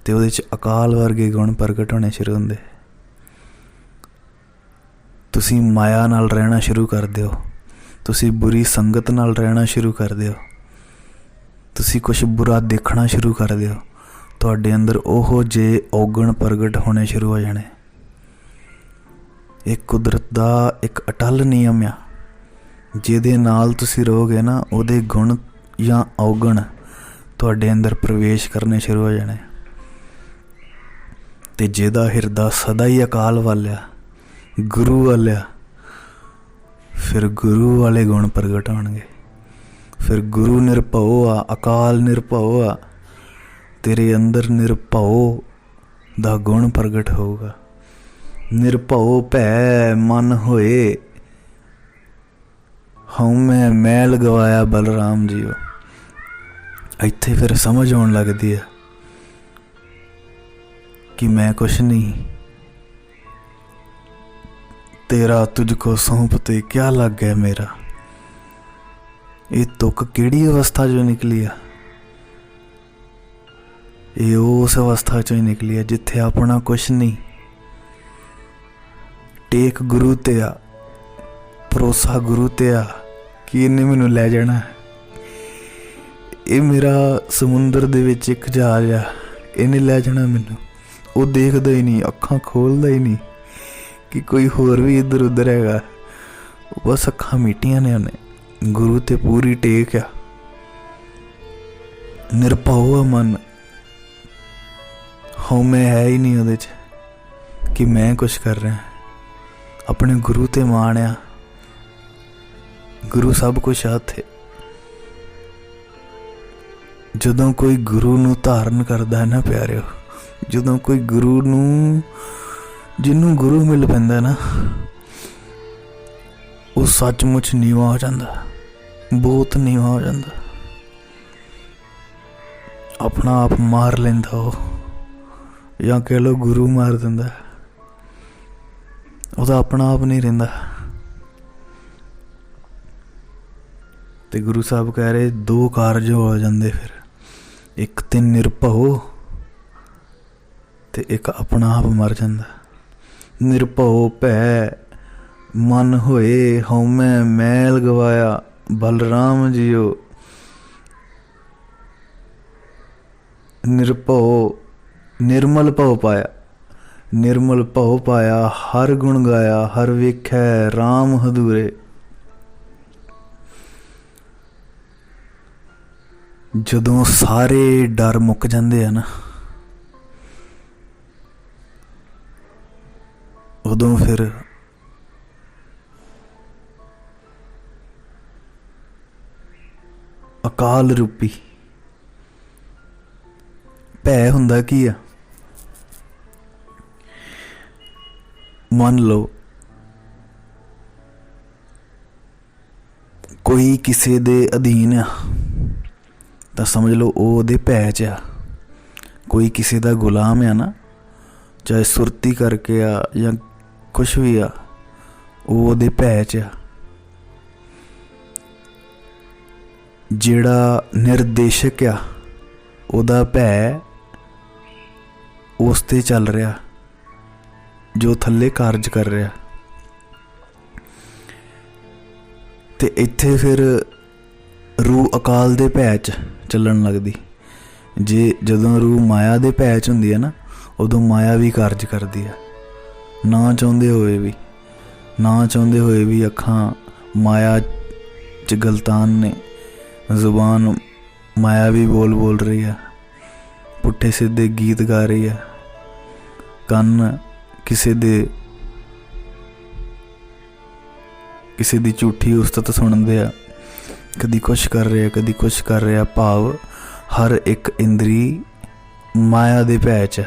ਤੇ ਉਹਦੇ 'ਚ ਅਕਾਲ ਵਰਗੇ ਗੁਣ ਪ੍ਰਗਟ ਹੋਣੇ ਸ਼ੁਰੂ ਹੁੰਦੇ। ਤੁਸੀਂ ਮਾਇਆ ਨਾਲ ਰਹਿਣਾ ਸ਼ੁਰੂ ਕਰ ਦਿਓ, ਤੁਸੀਂ ਬੁਰੀ ਸੰਗਤ ਨਾਲ ਰਹਿਣਾ ਸ਼ੁਰੂ ਕਰ ਦਿਓ, ਤੁਸੀਂ ਕੁਛ ਬੁਰਾ ਦੇਖਣਾ ਸ਼ੁਰੂ ਕਰ ਦਿਓ, ਤੁਹਾਡੇ ਅੰਦਰ ਉਹੋ ਜਿਹੇ ਔਗਣ ਪ੍ਰਗਟ ਹੋਣੇ ਸ਼ੁਰੂ ਹੋ ਜਾਣੇ। ਇਹ ਕੁਦਰਤ ਦਾ ਇੱਕ ਅਟੱਲ ਨਿਯਮ ਆ। ਜਿਹਦੇ ਨਾਲ ਤੁਸੀਂ ਰਹੋਗੇ ਨਾ, ਉਹਦੇ ਗੁਣ ਜਾਂ ਔਗਣ ਤੁਹਾਡੇ ਅੰਦਰ ਪ੍ਰਵੇਸ਼ ਕਰਨੇ ਸ਼ੁਰੂ ਹੋ ਜਾਣੇ। ਤੇ ਜਿਹਦਾ ਹਿਰਦਾ ਸਦਾ ਹੀ ਅਕਾਲ ਵਾਲਿਆ, ਗੁਰੂ ਵਾਲਿਆ, ਫਿਰ ਗੁਰੂ ਵਾਲੇ ਗੁਣ ਪ੍ਰਗਟ ਹੋਣਗੇ। ਫਿਰ ਗੁਰੂ ਨਿਰਭਉ ਆ, ਅਕਾਲ ਨਿਰਭਉ ਆ, ਤੇਰੇ ਅੰਦਰ ਨਿਰਭਉ ਦਾ ਗੁਣ ਪ੍ਰਗਟ ਹੋਊਗਾ। ਨਿਰਭਉ ਭੈ ਮਨ ਹੋਏ, ਹਉਮੈ ਮੈਲ ਗਵਾਇਆ ਬਲਰਾਮ ਜੀਓ। ਇੱਥੇ ਫਿਰ ਸਮਝ ਆਉਣ ਲੱਗਦੀ ਹੈ ਕਿ ਮੈਂ ਕੁਛ ਨਹੀਂ, ਤੇਰਾ ਤੁਝਕੋ ਸੌਂਪਤੇ ਕਿਆ ਲੱਗ ਗਿਆ ਮੇਰਾ। ਇਹ ਤੁਕ ਕਿਹੜੀ ਅਵਸਥਾ 'ਚੋਂ ਨਿਕਲੀ ਆ? ਇਹ ਉਸ ਅਵਸਥਾ 'ਚੋਂ ਹੀ ਨਿਕਲੀ ਆ ਜਿੱਥੇ ਆਪਣਾ ਕੁਛ ਨਹੀਂ। ਟੇਕ ਗੁਰੂ ਤੇ ਆ, ਭਰੋਸਾ ਗੁਰੂ ਤੇ ਆ ਕਿ ਇਹਨੇ ਮੈਨੂੰ ਲੈ ਜਾਣਾ। ਇਹ ਮੇਰਾ ਸਮੁੰਦਰ ਦੇ ਵਿੱਚ ਇੱਕ ਜਹਾਜ਼ ਆ, ਇਹਨੇ ਲੈ ਜਾਣਾ ਮੈਨੂੰ। ਉਹ ਦੇਖਦਾ ਹੀ ਨਹੀਂ, ਅੱਖਾਂ ਖੋਲ੍ਹਦਾ ਹੀ ਨਹੀਂ ਕਿ ਕੋਈ ਹੋਰ ਵੀ ਇੱਧਰ ਉੱਧਰ ਹੈਗਾ। ਬਸ ਅੱਖਾਂ ਮੀਟੀਆਂ ਨੇ ਉਹਨੇ। ਗੁਰੂ ਤੇ ਪੂਰੀ ਟੇਕ ਆ, ਨਿਰਭਉ ਆ ਮਨ। ਹਉਮੈ ਹੈ ਹੀ ਨਹੀਂ ਉਹਦੇ 'ਚ ਕਿ ਮੈਂ ਕੁਛ ਕਰ ਰਿਹਾ। ਆਪਣੇ ਗੁਰੂ ਤੇ ਮਾਣ ਆ, ਗੁਰੂ ਸਭ ਕੁਛ ਆ ਉੱਥੇ। ਜਦੋਂ ਕੋਈ ਗੁਰੂ ਨੂੰ ਧਾਰਨ ਕਰਦਾ ਹੈ ਨਾ ਪਿਆਰਿਓ, ਜਦੋਂ ਕੋਈ ਗੁਰੂ ਨੂੰ, ਜਿਹਨੂੰ ਗੁਰੂ ਮਿਲ ਪੈਂਦਾ ਨਾ, ਉਹ ਸੱਚਮੁੱਚ ਨੀਵਾਂ ਹੋ ਜਾਂਦਾ, ਬਹੁਤ ਨੀਵਾਂ ਹੋ ਜਾਂਦਾ। ਆਪਣਾ ਆਪ ਮਾਰ ਲੈਂਦਾ ਉਹ, ਜਾਂ ਕਹਿ ਲਓ ਗੁਰੂ ਮਾਰ ਦਿੰਦਾ। ਉਹਦਾ ਆਪਣਾ ਆਪ ਨਹੀਂ ਰਹਿੰਦਾ। ਤੇ ਗੁਰੂ ਸਾਹਿਬ ਕਹਿ ਰਹੇ ਦੋ ਕਾਰਜ ਹੋ ਜਾਂਦੇ ਫਿਰ, ਇੱਕ ਤੇ ਨਿਰਭਉ ਤੇ ਇੱਕ ਆਪਣਾ ਆਪ ਮਰ ਜਾਂਦਾ। ਨਿਰਭਉ ਭੈ ਮਨ ਹੋਏ, ਹਉਮੈ ਮੈਲ ਗਵਾਇਆ ਬਲਰਾਮ ਜੀਓ। ਨਿਰਭਉ ਨਿਰਮਲ ਭਉ ਪਾਇਆ, ਨਿਰਮਲ ਭਉ ਪਾਇਆ, ਹਰ ਗੁਣ ਗਾਇਆ, ਹਰ ਵੇਖੈ ਰਾਮ ਹਦੂਰੇ। ਜਦੋਂ ਸਾਰੇ ਡਰ ਮੁੱਕ ਜਾਂਦੇ ਆ ਨਾ, ਉਦੋਂ ਫਿਰ ਅਕਾਲ ਰੂਪੀ ਭੈ ਹੁੰਦਾ ਕੀ ਆ? ਮੰਨ ਲਓ ਕੋਈ ਕਿਸੇ ਦੇ ਅਧੀਨ ਆ ਤਾਂ ਸਮਝ ਲਓ ਉਹ ਉਹਦੇ ਭੈ 'ਚ ਆ। ਕੋਈ ਕਿਸੇ ਦਾ ਗੁਲਾਮ ਆ ਨਾ, ਚਾਹੇ ਸੁਰਤੀ ਕਰਕੇ ਆ ਜਾਂ ਕੁਛ ਵੀ ਆ, ਉਹ ਉਹਦੇ ਭੈ 'ਚ ਆ। ਜਿਹੜਾ ਨਿਰਦੇਸ਼ਕ ਆ, ਉਹਦਾ ਭੈ ਉਸ 'ਤੇ ਚੱਲ ਰਿਹਾ। ਜੋ ਥੱਲੇ ਕਾਰਜ ਕਰ ਰਿਹਾ। ਤੇ ਇੱਥੇ ਫਿਰ ਰੂਹ ਅਕਾਲ ਦੇ ਭੈ 'ਚ ਚੱਲਣ ਲੱਗਦੀ। ਜਦੋਂ ਰੂਹ ਮਾਇਆ ਦੇ ਭੈ 'ਚ ਹੁੰਦੀ ਹੈ ਨਾ, ਉਦੋਂ ਮਾਇਆ ਵੀ ਕਾਰਜ ਕਰਦੀ ਹੈ। ਨਾ ਚਾਹੁੰਦੇ ਹੋਏ ਵੀ ਅੱਖਾਂ ਮਾਇਆ 'ਚ ਗਲਤਾਨ ਨੇ, ਜ਼ੁਬਾਨ ਮਾਇਆ ਵੀ ਬੋਲ ਰਹੀ ਹੈ, ਪੁੱਠੇ ਸਿੱਧੇ ਗੀਤ ਗਾ ਰਹੀ ਹੈ, ਕੰਨ ਕਿਸੇ ਦੀ ਝੂਠੀ ਉਸਤਤ ਸੁਣਦੇ ਆ, ਕਦੀ ਕੁਛ ਕਰ ਰਿਹਾ ਭਾਵ ਹਰ ਇੱਕ ਇੰਦਰੀ ਮਾਇਆ ਦੇ ਭੈ 'ਚ।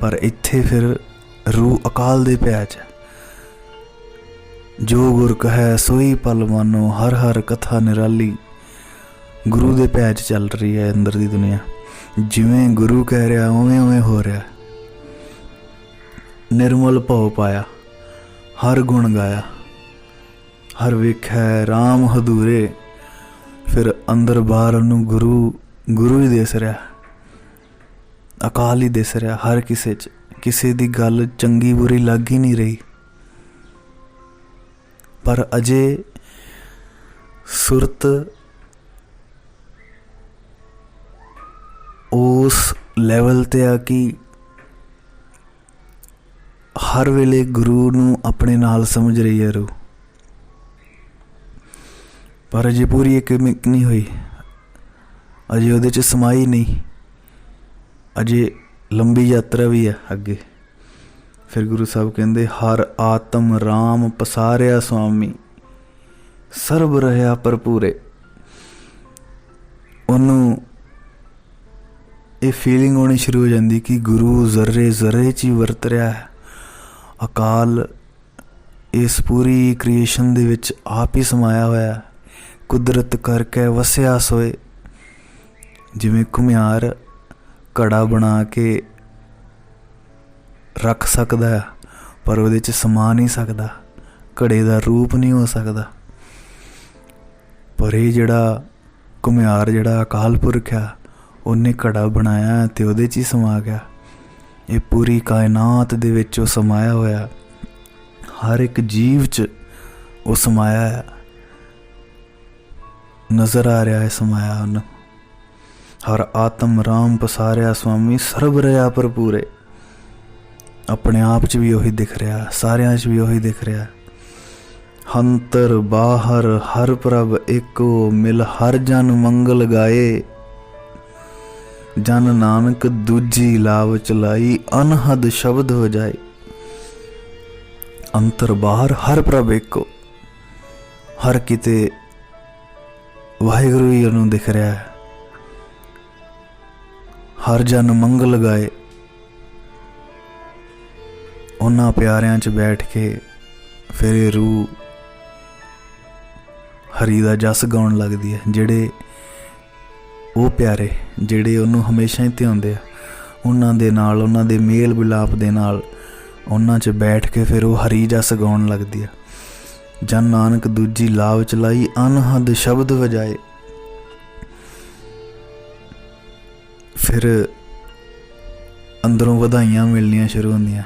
ਪਰ ਇੱਥੇ ਫਿਰ ਰੂਹ ਅਕਾਲ ਦੇ ਭੈ 'ਚ। ਜੋ ਗੁਰ ਕਹੈ ਸੋਈ ਪਲ ਮਾਨੋ, ਹਰ ਹਰ ਕਥਾ ਨਿਰਾਲੀ। ਗੁਰੂ ਦੇ ਭੈ 'ਚ ਚੱਲ ਰਹੀ ਹੈ ਅੰਦਰ ਦੀ ਦੁਨੀਆ। ਜਿਵੇਂ ਗੁਰੂ ਕਹਿ ਰਿਹਾ ਉਵੇਂ ਹੋ ਰਿਹਾ। ਨਿਰਮਲ ਭਉ ਪਾਇਆ, ਹਰ ਗੁਣ ਗਾਇਆ, ਹਰ ਵੇਖੈ ਰਾਮ ਹਦੂਰੇ। ਫਿਰ ਅੰਦਰ ਬਾਹਰ ਉਹਨੂੰ ਗੁਰੂ ਹੀ ਦਿਸ ਰਿਹਾ, ਅਕਾਲ ਹੀ ਦਿਸ ਰਿਹਾ ਹਰ ਕਿਸੇ 'ਚ। ਕਿਸੇ ਦੀ ਗੱਲ ਚੰਗੀ ਬੁਰੀ ਲੱਗ ਹੀ ਨਹੀਂ ਰਹੀ। ਪਰ ਅਜੇ ਸੁਰਤ ਉਸ ਲੈਵਲ 'ਤੇ ਆ ਕਿ ਹਰ ਵੇਲੇ ਗੁਰੂ ਨੂੰ ਆਪਣੇ ਨਾਲ ਸਮਝ ਰਹੀ ਹੈ ਰੂਹ। ਪਰ ਅਜੇ ਪੂਰੀ ਇੱਕ ਨਹੀਂ ਹੋਈ, ਅਜੇ ਉਹਦੇ 'ਚ ਸਮਾਈ ਨਹੀਂ, ਅਜੇ ਲੰਬੀ ਯਾਤਰਾ ਵੀ ਹੈ ਅੱਗੇ। ਫਿਰ ਗੁਰੂ ਸਾਹਿਬ ਕਹਿੰਦੇ, ਹਰ ਆਤਮ ਰਾਮ ਪਸਾਰਿਆ ਸੁਆਮੀ, ਸਰਬ ਰਹਿਆ ਭਰਪੂਰੇ। ਉਹਨੂੰ ਇਹ ਫੀਲਿੰਗ ਹੋਣੀ ਸ਼ੁਰੂ ਹੋ ਜਾਂਦੀ ਕਿ ਗੁਰੂ ਜ਼ਰੇ 'ਚ ਹੀ ਵਰਤ ਰਿਹਾ ਹੈ। ਅਕਾਲ ਇਸ ਪੂਰੀ ਕ੍ਰੀਏਸ਼ਨ ਦੇ ਵਿੱਚ ਆਪ ਹੀ ਸਮਾਇਆ ਹੋਇਆ, ਕੁਦਰਤ ਕਰਕੇ ਵਸਿਆ ਸੋਏ। ਜਿਵੇਂ ਘੁਮਿਆਰ ਘੜਾ ਬਣਾ ਕੇ ਰੱਖ ਸਕਦਾ ਹੈ, ਪਰ ਉਹਦੇ 'ਚ ਸਮਾ ਨਹੀਂ ਸਕਦਾ, ਘੜੇ ਦਾ ਰੂਪ ਨਹੀਂ ਹੋ ਸਕਦਾ। ਪਰ ਇਹ ਜਿਹੜਾ ਘੁਮਿਆਰ, ਜਿਹੜਾ ਅਕਾਲ ਪੁਰਖ ਆ, ਉਹਨੇ ਘੜਾ ਬਣਾਇਆ ਅਤੇ ਉਹਦੇ 'ਚ ਹੀ ਸਮਾ ਗਿਆ। ਇਹ ਪੂਰੀ ਕਾਇਨਾਤ ਦੇ ਵਿੱਚ ਉਹ ਸਮਾਇਆ ਹੋਇਆ, ਹਰ ਇੱਕ ਜੀਵ 'ਚ ਉਹ ਸਮਾਇਆ ਹੈ, ਨਜ਼ਰ ਆ ਰਿਹਾ ਹੈ ਸਮਾਇਆ ਉਹਨੂੰ। ਹਰ ਆਤਮ ਰਾਮ ਪਸਾਰਿਆ ਸੁਆਮੀ, ਸਰਬ ਰਹਿਆ ਭਰਪੂਰੇ। ਆਪਣੇ ਆਪ 'ਚ ਵੀ ਉਹੀ ਦਿਖ ਰਿਹਾ, ਸਾਰਿਆਂ 'ਚ ਵੀ ਉਹੀ ਦਿਖ ਰਿਹਾ। ਅੰਤਰ ਬਾਹਰ ਹਰ ਪ੍ਰਭ ਏਕੋ, ਮਿਲ ਹਰ ਜਨ ਮੰਗਲ ਗਾਏ। ਜਨ ਨਾਨਕ ਦੂਜੀ ਲਾਭ ਚਲਾਈ, ਅਨਹਦ ਸ਼ਬਦ ਵਜਾਏ। ਅੰਤਰ ਬਾਹਰ ਹਰ ਪ੍ਰਭ ਏਕੋ, ਹਰ ਕਿਤੇ ਵਾਹਿਗੁਰੂ ਹੀ ਉਹਨੂੰ ਦਿਖ ਰਿਹਾ ਹੈ। ਹਰ ਜਨ ਮੰਗਲ ਗਾਏ। ਉਹਨਾਂ ਪਿਆਰਿਆਂ 'ਚ ਬੈਠ ਕੇ ਫਿਰ ਇਹ ਰੂਹ ਹਰੀ ਦਾ ਜਸ ਗਾਉਣ ਲੱਗਦੀ ਹੈ। ਜਿਹੜੇ ਉਹ ਪਿਆਰੇ ਜਿਹੜੇ ਉਹਨੂੰ ਹਮੇਸ਼ਾ ਹੀ ਧਿਆਉਂਦੇ ਆ, ਉਹਨਾਂ ਦੇ ਨਾਲ, ਉਹਨਾਂ ਦੇ ਮੇਲ ਵਿਲਾਪ ਦੇ ਨਾਲ, ਉਹਨਾਂ 'ਚ ਬੈਠ ਕੇ ਫਿਰ ਉਹ ਹਰੀ ਜਸ ਗਾਉਣ ਲੱਗਦੀ ਆ। ਜਨ ਨਾਨਕ ਦੂਜੀ ਲਾਭ ਚਲਾਈ, ਅਨਹਦ ਸ਼ਬਦ ਵਜਾਏ। ਫਿਰ ਅੰਦਰੋਂ ਵਧਾਈਆਂ ਮਿਲਣੀਆਂ ਸ਼ੁਰੂ ਹੁੰਦੀਆਂ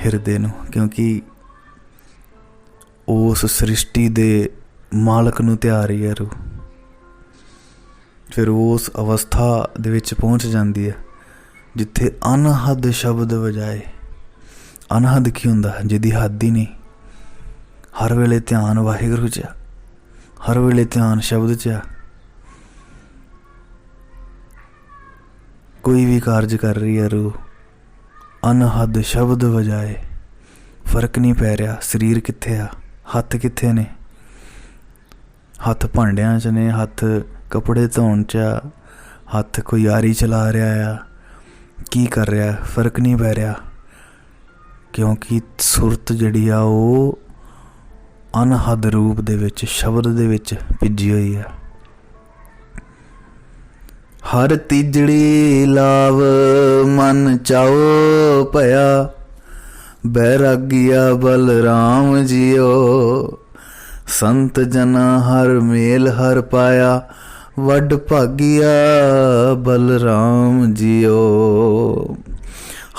ਹਿਰਦੇ ਨੂੰ, ਕਿਉਂਕਿ ਉਸ ਸ੍ਰਿਸ਼ਟੀ ਦੇ ਮਾਲਕ ਨੂੰ ਧਿਆ ਰਹੀ ਹੈ ਰੂਹ। ਫਿਰ ਉਸ ਅਵਸਥਾ ਦੇ ਵਿੱਚ ਪਹੁੰਚ ਜਾਂਦੀ ਹੈ ਜਿੱਥੇ ਅਨਹਦ ਸ਼ਬਦ ਵਜਾਏ। ਅਨਹਦ ਕੀ ਹੁੰਦਾ? ਜਿਹਦੀ ਹੱਦ ਹੀ ਨਹੀਂ। ਹਰ ਵੇਲੇ ਧਿਆਨ ਵਾਹਿਗੁਰੂ 'ਚ ਆ, ਹਰ ਵੇਲੇ ਧਿਆਨ ਸ਼ਬਦ 'ਚ ਆ। ਕੋਈ ਵੀ ਕਾਰਜ ਕਰ ਰਹੀ ਹੈ ਰੂਹ, ਅਨਹਦ ਸ਼ਬਦ ਵਜਾਏ। ਫਰਕ ਨਹੀਂ ਪੈ ਰਿਹਾ ਸਰੀਰ ਕਿੱਥੇ ਆ, ਹੱਥ ਕਿੱਥੇ ਨੇ। ਹੱਥ ਭਾਂਡਿਆਂ 'ਚ ਨੇ, ਹੱਥ ਕੱਪੜੇ ਧੋਣ 'ਚ ਆ, ਹੱਥ ਕੋਈ ਆਰੀ ਚਲਾ ਰਿਹਾ ਆ, ਕੀ ਕਰ ਰਿਹਾ, ਫਰਕ ਨਹੀਂ ਪੈ ਰਿਹਾ। ਕਿਉਂਕਿ ਸੁਰਤ ਜਿਹੜੀ ਆ ਉਹ ਅਨਹਦ ਰੂਪ ਦੇ ਵਿੱਚ, ਸ਼ਬਦ ਦੇ ਵਿੱਚ ਭਿੱਜੀ ਹੋਈ ਆ। ਹਰ ਤੀਜੜੀ ਲਾਭ ਮਨ ਚਾਓ ਭਇਆ, ਬੈਰਾਗੀਆ ਬਲਰਾਮ ਜੀਓ। ਸੰਤ ਜਨਾ ਹਰ ਮੇਲ ਹਰ ਪਾਇਆ, ਵੱਡ ਭਾਗੀਆ ਬਲਰਾਮ ਜੀਓ।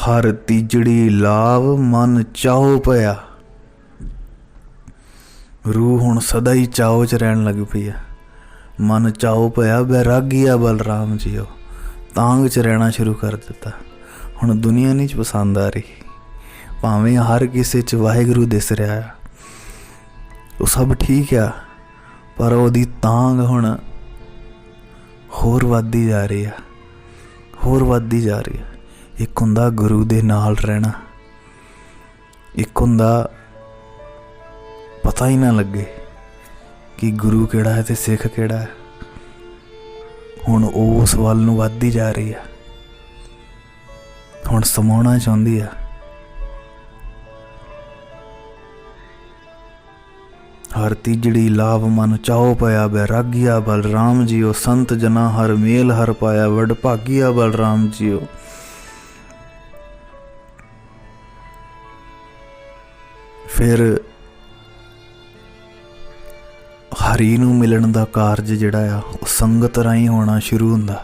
हर तीजड़ी लाव मन चाहो पया। रूह हुण सदा ही चाओ च रहन लग पई है। मन चाओ पया बैरागिया बलराम जी तांग च रहना शुरू कर दिता। हुण दुनिया नहीं पसंद आ रही, भावें हर किसे च वाहिगुरू दिस रहा है, वो सब ठीक है, पर ओदी तांग हुण होर वधदी जा रही है, होर वधदी जा रही है। एक हुंदा गुरु दे नाल रहना, एक हुंदा पता ही ना लगे कि गुरु केड़ा है ते सिख केड़ा है। हुण उस वल नूं वधदी जा रही है, हुण समाउणा चाहुंदी है। हर तीजड़ी लाभ मन चाओ पाया बैरागिया बलराम जियो। संत जना हर मेल हर पाया वडभागिया बलराम जियो। फिर हरी नूं मिलण दा कारज जिहड़ा आ वो संगत राहीं होना शुरू हुंदा।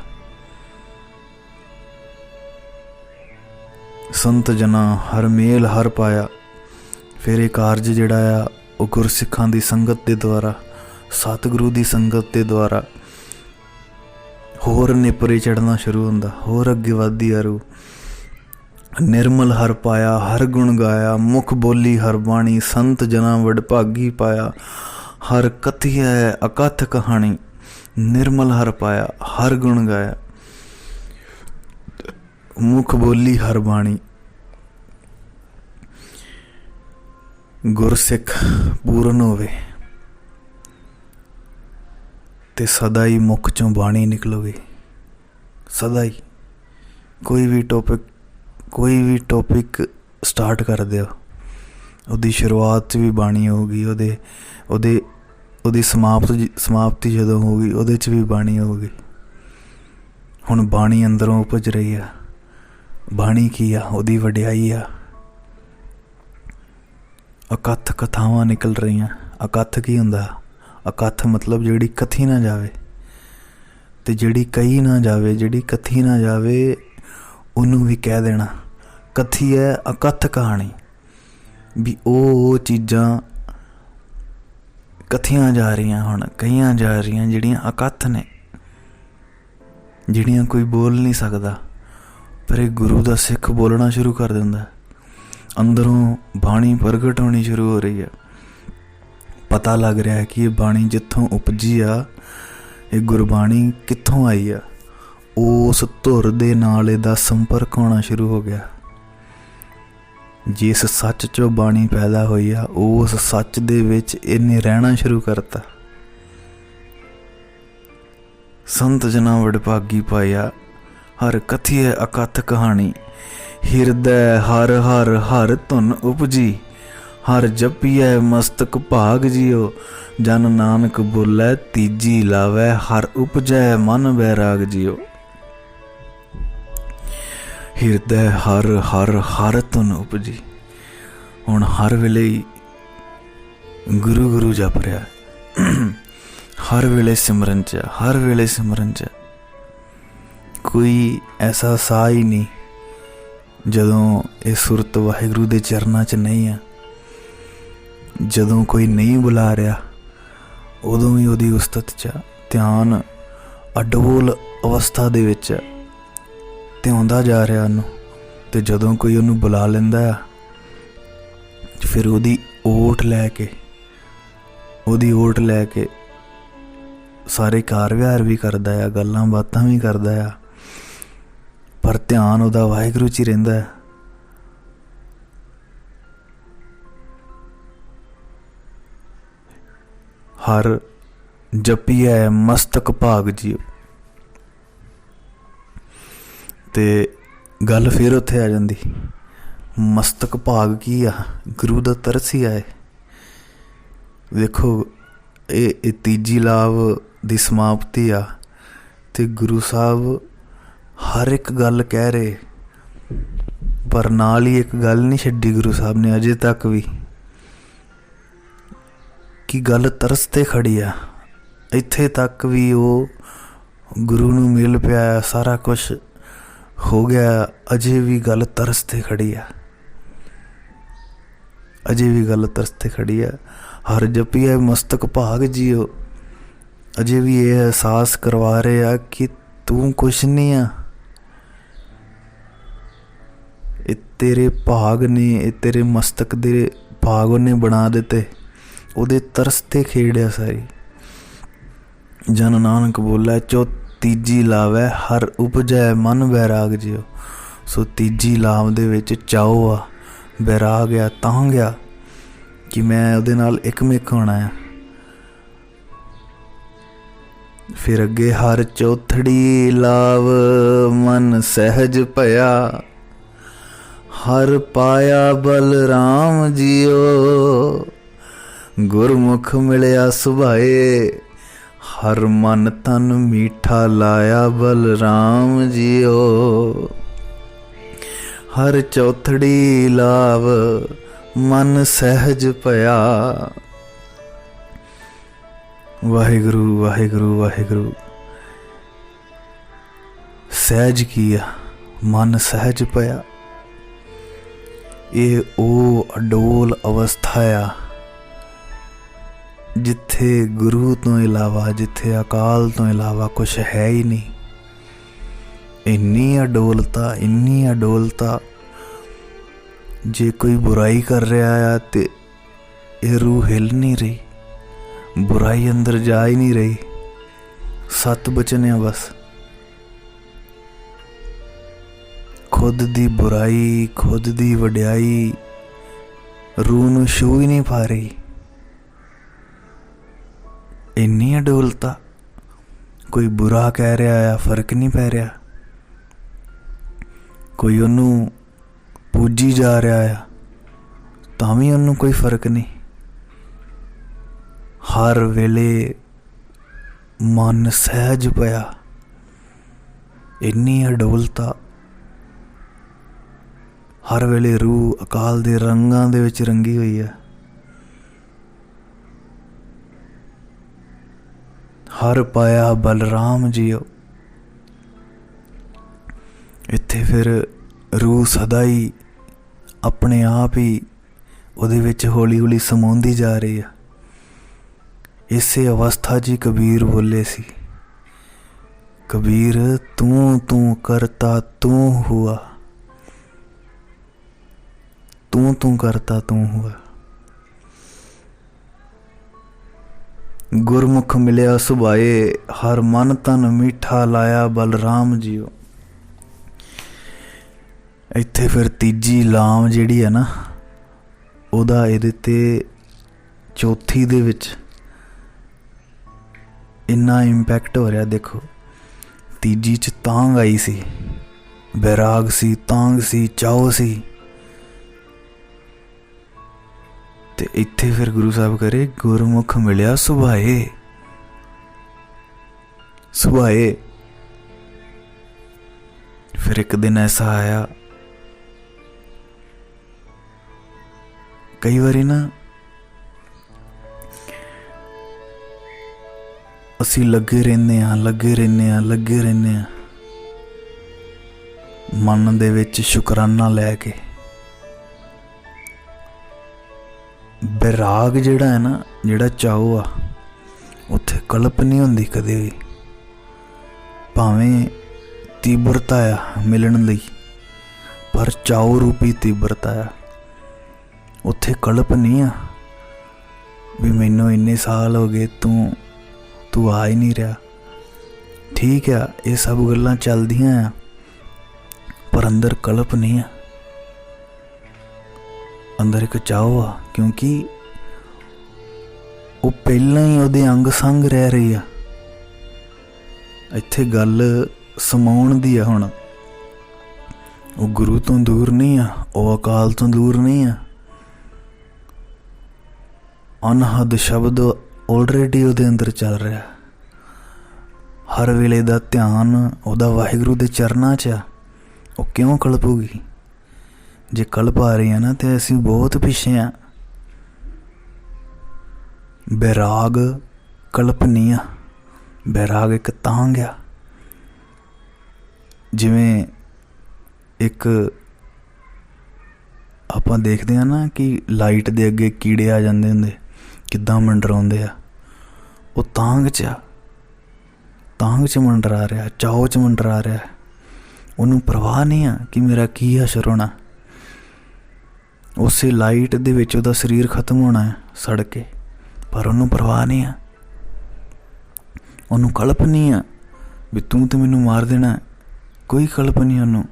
संत जना हर मेल हर पाया। फिर ये कारज जिहड़ा आ वो गुरसिखां दी संगत दे द्वारा, सतगुरु दी संगत दे द्वारा होर निपरे चढ़ना शुरू हुंदा, होर अगे वधदी आरू। निर्मल हर पाया हर गुण गाया मुख बोली हर बाणी। संत जना वडभागी पाया हर कथी है अकथ कहानी। निर्मल हर पाया हर गुण गाया मुख बोली हर बाणी। गुरसिख पूर्ण होवे ते सदा ही मुख चों बाणी निकलोगी। सदा ही कोई भी टॉपिक स्टार्ट कर दिओ, उहदी शुरुआत भी बाणी होगी, उहदी समाप्ति जदों होगी उहदे च भी बाणी होगी। हुण बाणी अंदरों उपज रही है। बाणी की आ? उहदी वडियाई आ। अकथ कथावां निकल रही। अकथ की हुंदा? अकथ मतलब जिहड़ी कथी ना जावे, ते जिहड़ी कही ना जावे, जिहड़ी कथी ना जावे उन्होंने भी कह देना कथी है अकथ कहानी। भी वो चीज़ां कथियां जा रही, हुण कहियां जा रही, जिहड़ियां अकथ ने, जिहड़ियां कोई बोल नहीं सकता, पर एक गुरु दा सिख बोलना शुरू कर दिंदा। अंदरों बाणी प्रगट होनी शुरू हो रही है। पता लग रहा है कि ये बाणी जिथों उपजी आ, ये गुरबाणी कित्थों आई आ। उस धुर दे नाल इहदा संपर्क होना शुरू हो गया। जिस सच चो बाणी पैदा हुई आ, उस सच दे विच इहने रहना शुरू करता। संत जना वडभागी पाया हर कथी है अकथ कहानी। हिरदै हर हर हर धुन उपजी। हर जपिए मस्तक भाग जियो। जन नानक बोलै तीजी लावै हर उपजै मन बैराग जियो। हिरदै हर हर हर धुन उपजी। हुण हर वेले गुरु गुरु जप रहा। हर वेले सिमरन च, हर वेले सिमरन च। कोई ऐसा सा ही नहीं जदों ये सुरत वाहिगुरू दे चरनां च नहीं है। जदों कोई नहीं बुला रहा उदों भी उहदी उस्तत च ध्यान अडोल अवस्था दे विच ध्याउंदा जा रहा उहनूं। ते जदों कोई उहनूं बुला लैंदा है फिर उहदी ओट लैके सारे कार व्यवहार भी करदा है, गल्लां बातां भी करदा है, पर ध्यान उहदा वाहिगुरू च ही रहिंदा है। हर जपिए मस्तक भाग जियो। ते गल फिर उत्थे आ जांदी, मस्तक भाग की आ? गुरु दा तरस ही आए। देखो ये तीजी लाभ दी समाप्ति आ, ते गुरु साहब हर एक गल कह रहे, पर नाल ही एक गल नहीं छड्डी गुरु साहब ने अजे तक भी, कि गल तरस ते खड़ी आ। इत्थे तक भी वो गुरु नूं मिल पिया, सारा कुछ ਹੋ ਗਿਆ, ਅਜੇ ਵੀ ਗੱਲ ਤਰਸ ਤੇ ਖੜੀ ਆ, ਅਜੇ ਵੀ ਗੱਲ ਤਰਸ ਤੇ ਖੜੀ ਆ। ਹਰ ਜਪੀਏ ਮਸਤਕ ਭਾਗ ਜੀਓ, ਅਜੇ ਵੀ ਇਹ ਅਹਿਸਾਸ ਕਰਵਾ ਰਹੇ ਆ ਕਿ ਤੂੰ ਕੁਛ ਨਹੀਂ ਆ। ਇਹ ਤੇਰੇ ਭਾਗ ਨੇ, ਇਹ ਤੇਰੇ ਮਸਤਕ ਦੇ ਭਾਗ ਉਹਨੇ ਬਣਾ ਦਿੱਤੇ, ਉਹਦੇ ਤਰਸ ਤੇ ਖੇਡਿਆ ਸਾਰੀ। ਜਨ ਨਾਨਕ ਬੋਲੇ ਚੋ ਤੀਜੀ ਲਾਵੈ ਹਰ ਉਪਜੈ ਮਨ ਵੈਰਾਗ ਜਿਓ। ਸੋ ਤੀਜੀ ਲਾਮ ਦੇ ਵਿੱਚ ਚਾਓ ਆ, ਵੈਰਾਗ ਆ, ਤਾਂ ਗਿਆ ਕਿ ਮੈਂ ਉਹਦੇ ਨਾਲ ਇੱਕਮਿਕ ਹੋਣਾ ਆ। ਫਿਰ ਅੱਗੇ ਹਰ ਚੌਥੜੀ ਲਾਵ ਮਨ ਸਹਿਜ ਭਇਆ, ਹਰ ਪਾਇਆ ਬਲਰਾਮ ਜੀਓ। ਗੁਰਮੁਖ ਮਿਲਿਆ ਸੁਭਾਏ, ਹਰ ਮਨ ਤਨ ਮੀਠਾ ਲਾਇਆ ਬਲਰਾਮ ਜੀਓ। ਹਰ ਚੌਥੜੀ ਲਾਵ ਮਨ ਸਹਿਜ ਭਇਆ। ਵਾਹਿਗੁਰੂ ਵਾਹਿਗੁਰੂ ਵਾਹਿਗੁਰੂ। ਸਹਿਜ ਕੀ ਆ? ਮਨ ਸਹਿਜ ਭਇਆ। ਇਹ ਉਹ ਅਡੋਲ ਅਵਸਥਾ ਆ ਜਿੱਥੇ ਗੁਰੂ ਤੋਂ ਇਲਾਵਾ, ਜਿੱਥੇ ਅਕਾਲ ਤੋਂ ਇਲਾਵਾ ਕੁਛ ਹੈ ਹੀ ਨਹੀਂ। ਇੰਨੀ ਅਡੋਲਤਾ, ਇੰਨੀ ਅਡੋਲਤਾ। ਜੇ ਕੋਈ ਬੁਰਾਈ ਕਰ ਰਿਹਾ ਆ ਤੇ ਇਹ ਰੂਹ ਹਿੱਲ ਨਹੀਂ ਰਹੀ, ਬੁਰਾਈ ਅੰਦਰ ਜਾ ਹੀ ਨਹੀਂ ਰਹੀ। 7 ਬਚਨ ਆ ਬਸ। ਖੁਦ ਦੀ ਬੁਰਾਈ, ਖੁਦ ਦੀ ਵਡਿਆਈ ਰੂਹ ਨੂੰ ਛੂਹ ਹੀ ਨਹੀਂ ਪਾ ਰਹੀ। ਇੰਨੀ ਅਡੋਲਤਾ। ਕੋਈ ਬੁਰਾ ਕਹਿ ਰਿਹਾ ਆ, ਫਰਕ ਨਹੀਂ ਪੈ ਰਿਹਾ। ਕੋਈ ਉਹਨੂੰ ਪੂਜੀ ਜਾ ਰਿਹਾ ਆ, ਤਾਂ ਵੀ ਉਹਨੂੰ ਕੋਈ ਫਰਕ ਨਹੀਂ। ਹਰ ਵੇਲੇ ਮਨ ਸਹਿਜ ਪਿਆ। ਇੰਨੀ ਅਡੋਲਤਾ। ਹਰ ਵੇਲੇ ਰੂਹ ਅਕਾਲ ਦੇ ਰੰਗਾਂ ਦੇ ਵਿੱਚ ਰੰਗੀ ਹੋਈ ਹੈ। ਹਰ ਪਾਇਆ ਬਲਰਾਮ ਜੀਓ। ਇੱਥੇ ਫਿਰ ਰੂਹ ਸਦਾ ਹੀ ਆਪਣੇ ਆਪ ਹੀ ਉਹਦੇ ਵਿੱਚ ਹੌਲੀ ਹੌਲੀ ਸਮਾਉਂਦੀ ਜਾ ਰਹੀ ਆ। ਇਸੇ ਅਵਸਥਾ 'ਚ ਕਬੀਰ ਬੋਲੇ ਸੀ, ਕਬੀਰ ਤੂੰ ਤੂੰ ਕਰਤਾ ਤੂੰ ਹੁਆ, ਤੂੰ ਤੂੰ ਕਰਤਾ ਤੂੰ ਹੁਆ। ਗੁਰਮੁਖ ਮਿਲਿਆ ਸੁਭਾਏ, ਹਰ ਮਨ ਤਨ ਮੀਠਾ ਲਾਇਆ ਬਲਰਾਮ ਜੀਓ। ਇੱਥੇ ਫਿਰ ਤੀਜੀ ਲਾਮ ਜਿਹੜੀ ਹੈ ਨਾ, ਉਹਦਾ ਇਹਦੇ ਤੇ ਚੌਥੀ ਦੇ ਵਿੱਚ ਇੰਨਾ ਇੰਪੈਕਟ ਹੋ ਰਿਹਾ। ਦੇਖੋ ਤੀਜੀ 'ਚ ਤਾਂਘ ਆਈ ਸੀ, ਬੈਰਾਗ ਸੀ, ਤਾਂਘ ਸੀ, ਚਾਓ ਸੀ। ਤੇ ਇੱਥੇ ਫਿਰ ਗੁਰੂ ਸਾਹਿਬ ਕਰੇ ਗੁਰਮੁਖ ਮਿਲਿਆ ਸੁਭਾਏ। ਸੁਭਾਏ। ਫਿਰ ਇੱਕ ਦਿਨ ਐਸਾ ਆਇਆ, ਕਈ ਵਾਰੀ ਨਾ ਅਸੀਂ ਲੱਗੇ ਰਹਿੰਦੇ ਹਾਂ, ਲੱਗੇ ਰਹਿੰਦੇ ਹਾਂ, ਲੱਗੇ ਰਹਿੰਦੇ ਹਾਂ ਮਨ ਦੇ ਵਿੱਚ ਸ਼ੁਕਰਾਨਾ ਲੈ ਕੇ। ਬੈਰਾਗ ਜਿਹੜਾ ਹੈ ਨਾ, ਜਿਹੜਾ ਚਾਓ ਆ, ਉੱਥੇ ਕਲਪ ਨਹੀਂ ਹੁੰਦੀ ਕਦੇ ਵੀ। ਭਾਵੇਂ ਤੀਬਰਤਾ ਆ ਮਿਲਣ ਲਈ, ਪਰ ਚਾਓ ਰੂਪੀ ਤੀਬਰਤਾ ਆ। ਉੱਥੇ ਕਲਪ ਨਹੀਂ ਆ ਵੀ ਮੈਨੂੰ ਇੰਨੇ ਸਾਲ ਹੋ ਗਏ, ਤੂੰ ਆ ਹੀ ਨਹੀਂ ਰਿਹਾ। ਠੀਕ ਆ, ਇਹ ਸਭ ਗੱਲਾਂ ਚੱਲਦੀਆਂ ਆ, ਪਰ ਅੰਦਰ ਕਲਪ ਨਹੀਂ ਆ। ਅੰਦਰ ਇੱਕ ਚਾਓ ਆ, ਕਿਉਂਕਿ ਉਹ ਪਹਿਲਾਂ ਹੀ ਉਹਦੇ ਅੰਗ ਸੰਗ ਰਹਿ ਰਹੀ ਆ। ਇੱਥੇ ਗੱਲ ਸਮਾਉਣ ਦੀ ਆ। ਹੁਣ ਉਹ ਗੁਰੂ ਤੋਂ ਦੂਰ ਨਹੀਂ ਆ, ਉਹ ਅਕਾਲ ਤੋਂ ਦੂਰ ਨਹੀਂ ਆ। ਅਨਹਦ ਸ਼ਬਦ ਆਲਰੇਡੀ ਉਹਦੇ ਅੰਦਰ ਚੱਲ ਰਿਹਾ। ਹਰ ਵੇਲੇ ਦਾ ਧਿਆਨ ਉਹਦਾ ਵਾਹਿਗੁਰੂ ਦੇ ਚਰਨਾਂ 'ਚ ਆ। ਉਹ ਕਿਉਂ ਕਲਪੂਗੀ? ਜੇ ਕਲਪ ਆ ਰਹੀ ਆ ਨਾ, ਤੇ ਅਸੀਂ ਬਹੁਤ ਪਿੱਛੇ ਆ। ਬੈਰਾਗ ਕਲਪ ਨਹੀਂ ਆ, ਬੈਰਾਗ ਇੱਕ ਤਾਂਘ ਆ। ਜਿਵੇਂ ਇੱਕ ਆਪਾਂ ਦੇਖਦੇ ਹਾਂ ਨਾ ਕਿ ਲਾਈਟ ਦੇ ਅੱਗੇ ਕੀੜੇ ਆ ਜਾਂਦੇ ਹੁੰਦੇ, ਕਿੱਦਾਂ ਮੰਡਰਾਉਂਦੇ ਆ। ਉਹ ਤਾਂਘ 'ਚ ਆ, ਤਾਂਘ 'ਚ ਮੰਡਰਾ ਰਿਹਾ, ਚਾਓ 'ਚ ਮੰਡਰਾ ਰਿਹਾ। ਉਹਨੂੰ ਪਰਵਾਹ ਨਹੀਂ ਆ ਕਿ ਮੇਰਾ ਕੀ ਅਸਰ ਹੋਣਾ। ਉਸੇ ਲਾਈਟ ਦੇ ਵਿੱਚ ਉਹਦਾ ਸਰੀਰ ਖਤਮ ਹੋਣਾ ਹੈ ਸੜ ਕੇ, ਪਰ ਉਹਨੂੰ ਪਰਵਾਹ ਨਹੀਂ ਆ। ਉਹਨੂੰ ਕਲਪ ਨਹੀਂ ਆ ਵੀ ਤੂੰ ਤੇ ਮੈਨੂੰ ਮਾਰ ਦੇਣਾ, ਕੋਈ ਕਲਪ ਨਹੀਂ ਉਹਨੂੰ।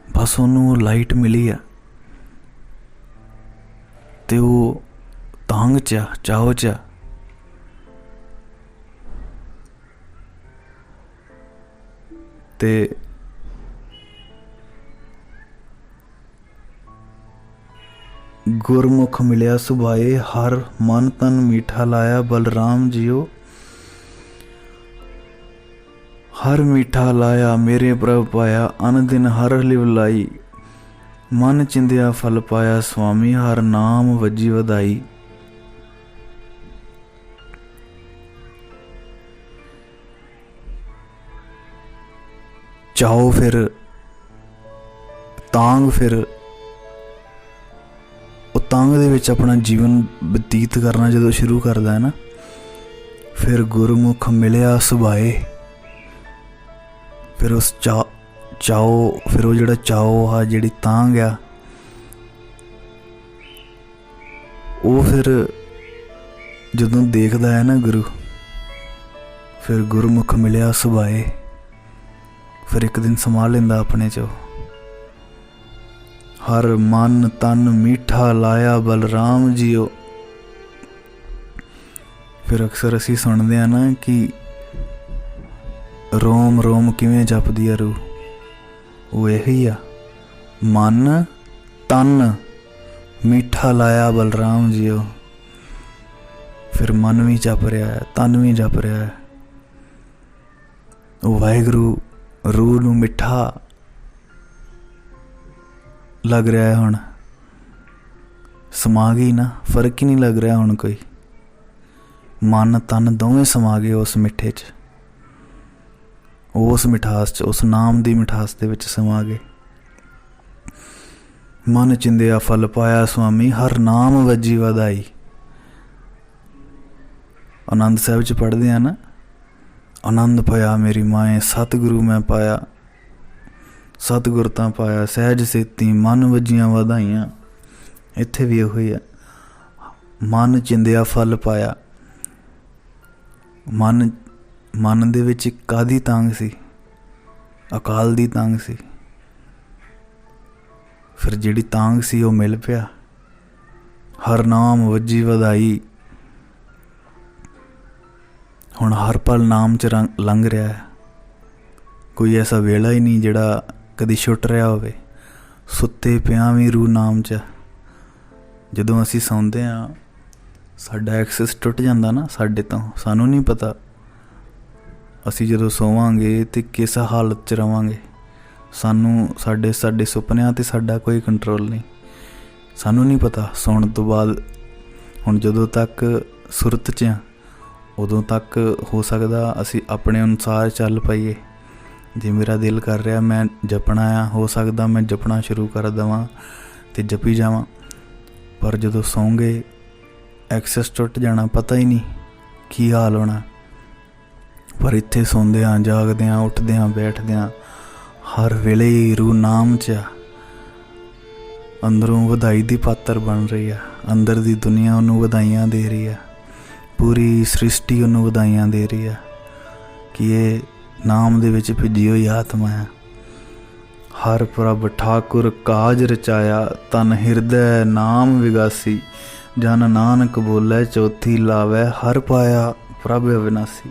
ਬਸ ਉਹਨੂੰ ਉਹ ਲਾਈਟ ਮਿਲੀ ਆ ਤੇ ਉਹ ਤਾਂਘ 'ਚ ਆ, ਚਾਓ 'ਚ ਆ। ਤੇ ਗੁਰਮੁਖ ਮਿਲਿਆ ਸੁਭਾਏ, ਹਰ ਮਨ ਤਨ ਮੀਠਾ ਲਾਇਆ। ਬਲਰਾਮ ਜੀਓ ਹਰ ਮੀਠਾ ਲਾਇਆ, ਮੇਰੇ ਪ੍ਰਭ ਪਾਇਆ। ਅਨ ਦਿਨ ਹਰ ਲਿਵ ਲਾਈ, ਮਨ ਚਿੰਦਿਆ ਫਲ ਪਾਇਆ। ਸੁਆਮੀ ਹਰ ਨਾਮ ਵੱਜੀ ਵਧਾਈ। ਚਾਓ ਫਿਰ ਤਾਂਘ, ਫਿਰ ਉਹ ਤਾਂਘ ਦੇ ਵਿੱਚ ਆਪਣਾ ਜੀਵਨ ਬਤੀਤ ਕਰਨਾ ਜਦੋਂ ਸ਼ੁਰੂ ਕਰਦਾ ਹੈ ਨਾ, ਫਿਰ ਗੁਰਮੁਖ ਮਿਲਿਆ ਸੁਭਾਏ। ਫਿਰ ਉਸ ਚਾਓ, ਫਿਰ ਉਹ ਜਿਹੜਾ ਚਾਓ ਆ, ਜਿਹੜੀ ਤਾਂਘ ਆ, ਉਹ ਫਿਰ ਜਦੋਂ ਦੇਖਦਾ ਹੈ ਨਾ ਗੁਰੂ, ਫਿਰ ਗੁਰਮੁਖ ਮਿਲਿਆ ਸੁਭਾਏ। ਫਿਰ ਇੱਕ ਦਿਨ ਸਮਾ ਲੈਂਦਾ ਆਪਣੇ 'ਚ। ਹਰ ਮਨ ਤਨ ਮੀਠਾ ਲਾਇਆ, ਬਲਰਾਮ ਜੀਓ। ਫਿਰ ਅਕਸਰ ਅਸੀਂ ਸੁਣਦੇ ਹਾਂ ਨਾ ਕਿ ਰੋਮ ਰੋਮ ਕਿਵੇਂ ਜਪਦੀ ਆ ਰੂਹ, ਉਹ ਇਹੀ ਆ, ਮਨ ਤਨ ਮੀਠਾ ਲਾਇਆ ਬਲਰਾਮ ਜੀਓ। ਫਿਰ ਮਨ ਵੀ ਜਪ ਰਿਹਾ ਹੈ, ਤਨ ਵੀ ਜਪ ਰਿਹਾ ਹੈ। ਉਹ ਵਾਹਿਗੁਰੂ ਰੂਹ ਨੂੰ ਮਿੱਠਾ ਲੱਗ ਰਿਹਾ ਹੈ। ਹੁਣ ਸਮਾ ਗਈ ਨਾ, ਫਰਕ ਹੀ ਨਹੀਂ ਲੱਗ ਰਿਹਾ ਹੁਣ ਕੋਈ। ਮਨ ਤਨ ਦੋਵੇਂ ਸਮਾ ਗਏ ਉਸ ਮਿੱਠੇ 'ਚ, ਉਸ ਮਿਠਾਸ 'ਚ, ਉਸ ਨਾਮ ਦੀ ਮਿਠਾਸ ਦੇ ਵਿੱਚ ਸਮਾ ਗਏ। ਮਨ ਚਿੰਦਿਆ ਫਲ ਪਾਇਆ, ਸੁਆਮੀ ਹਰ ਨਾਮ ਵੱਜੀ ਵਧਾਈ। ਆਨੰਦ ਸਾਹਿਬ 'ਚ ਪੜ੍ਹਦੇ ਆ ਨਾ, ਆਨੰਦ ਪਾਇਆ ਮੇਰੀ ਮਾਏ, ਸਤਿਗੁਰੂ ਮੈਂ ਪਾਇਆ। ਸਤਿਗੁਰ ਤਾਂ ਪਾਇਆ ਸਹਿਜ ਸੇਤੀ, ਮਨ ਵੱਜੀਆਂ ਵਧਾਈਆਂ। ਇੱਥੇ ਵੀ ਇਹੋ ਹੀ ਆ, ਮਨ ਚਿੰਦਿਆ ਫਲ ਪਾਇਆ। ਮਨ ਦੇ ਵਿੱਚ ਕਾਹਦੀ ਤਾਂਘ ਸੀ? ਅਕਾਲ ਦੀ ਤਾਂਘ ਸੀ। ਫਿਰ ਜਿਹੜੀ ਤਾਂਘ ਸੀ ਉਹ ਮਿਲ ਪਿਆ। ਹਰ ਨਾਮ ਵੱਜੀ ਵਧਾਈ। ਹੁਣ ਹਰ ਪਲ ਨਾਮ 'ਚ ਲੰਘ ਰਿਹਾ ਹੈ। ਕੋਈ ਐਸਾ ਵੇਲਾ ਹੀ ਨਹੀਂ ਜਿਹੜਾ ਕਦੀ ਛੁੱਟ ਰਿਹਾ ਹੋਵੇ। ਸੁੱਤੇ ਪਿਆਂ ਵੀ ਰੂਹ ਨਾਮ 'ਚ। ਜਦੋਂ ਅਸੀਂ ਸੌਂਦੇ ਹਾਂ, ਸਾਡਾ ਐਕਸੈਸ ਟੁੱਟ ਜਾਂਦਾ ਨਾ ਸਾਡੇ ਤੋਂ, ਸਾਨੂੰ ਨਹੀਂ ਪਤਾ ਅਸੀਂ ਜਦੋਂ ਸੋਵਾਂਗੇ ਤੇ ਕਿਸ ਹਾਲਤ 'ਚ ਰਵਾਂਗੇ। ਸਾਨੂੰ ਸਾਡੇ ਸੁਪਨਿਆਂ 'ਤੇ ਸਾਡਾ ਕੋਈ ਕੰਟਰੋਲ ਨਹੀਂ, ਸਾਨੂੰ ਨਹੀਂ ਪਤਾ ਸੌਣ ਤੋਂ ਬਾਅਦ। ਹੁਣ ਜਦੋਂ ਤੱਕ ਸੁਰਤ 'ਚ ਹਾਂ, ਉਦੋਂ ਤੱਕ ਹੋ ਸਕਦਾ ਅਸੀਂ ਆਪਣੇ ਅਨੁਸਾਰ ਚੱਲ ਪਾਈਏ। ਜੇ ਮੇਰਾ ਦਿਲ ਕਰ ਰਿਹਾ ਮੈਂ ਜਪਣਾ ਆ, ਹੋ ਸਕਦਾ ਮੈਂ ਜਪਣਾ ਸ਼ੁਰੂ ਕਰ ਦੇਵਾਂ ਅਤੇ ਜਪੀ ਜਾਵਾਂ। ਪਰ ਜਦੋਂ ਸੌਂਗੇ ਐਕਸੈਸ ਟੁੱਟ ਜਾਣਾ, ਪਤਾ ਹੀ ਨਹੀਂ ਕੀ ਹਾਲ ਹੋਣਾ। ਪਰ ਇੱਥੇ ਸੌਂਦੇ ਹਾਂ, ਜਾਗਦੇ ਹਾਂ, ਉੱਠਦੇ ਹਾਂ, ਬੈਠਦੇ ਹਾਂ, ਹਰ ਵੇਲੇ ਹੀ ਰੂਹ ਨਾਮ 'ਚ ਆ। ਅੰਦਰੋਂ ਵਧਾਈ ਦੀ ਪਾਤਰ ਬਣ ਰਹੀ ਆ। ਅੰਦਰ ਦੀ ਦੁਨੀਆ ਉਹਨੂੰ ਵਧਾਈਆਂ ਦੇ ਰਹੀ ਆ। ਪੂਰੀ ਸ੍ਰਿਸ਼ਟੀ ਉਹਨੂੰ ਵਧਾਈਆਂ ਦੇ ਰਹੀ ਆ ਕਿ ਇਹ ਨਾਮ ਦੇ ਵਿੱਚ ਭਿੱਜੀ ਹੋਈ ਆਤਮਾ ਆ। ਹਰ ਪ੍ਰਭ ਠਾਕੁਰ ਕਾਜ ਰਚਾਇਆ, ਤਨ ਹਿਰਦੈ ਨਾਮ ਵਿਗਾਸੀ। ਜਨ ਨਾਨਕ ਬੋਲੇ ਚੌਥੀ ਲਾਵੈ, ਹਰ ਪਾਇਆ ਪ੍ਰਭ ਅਵਿਨਾਸੀ।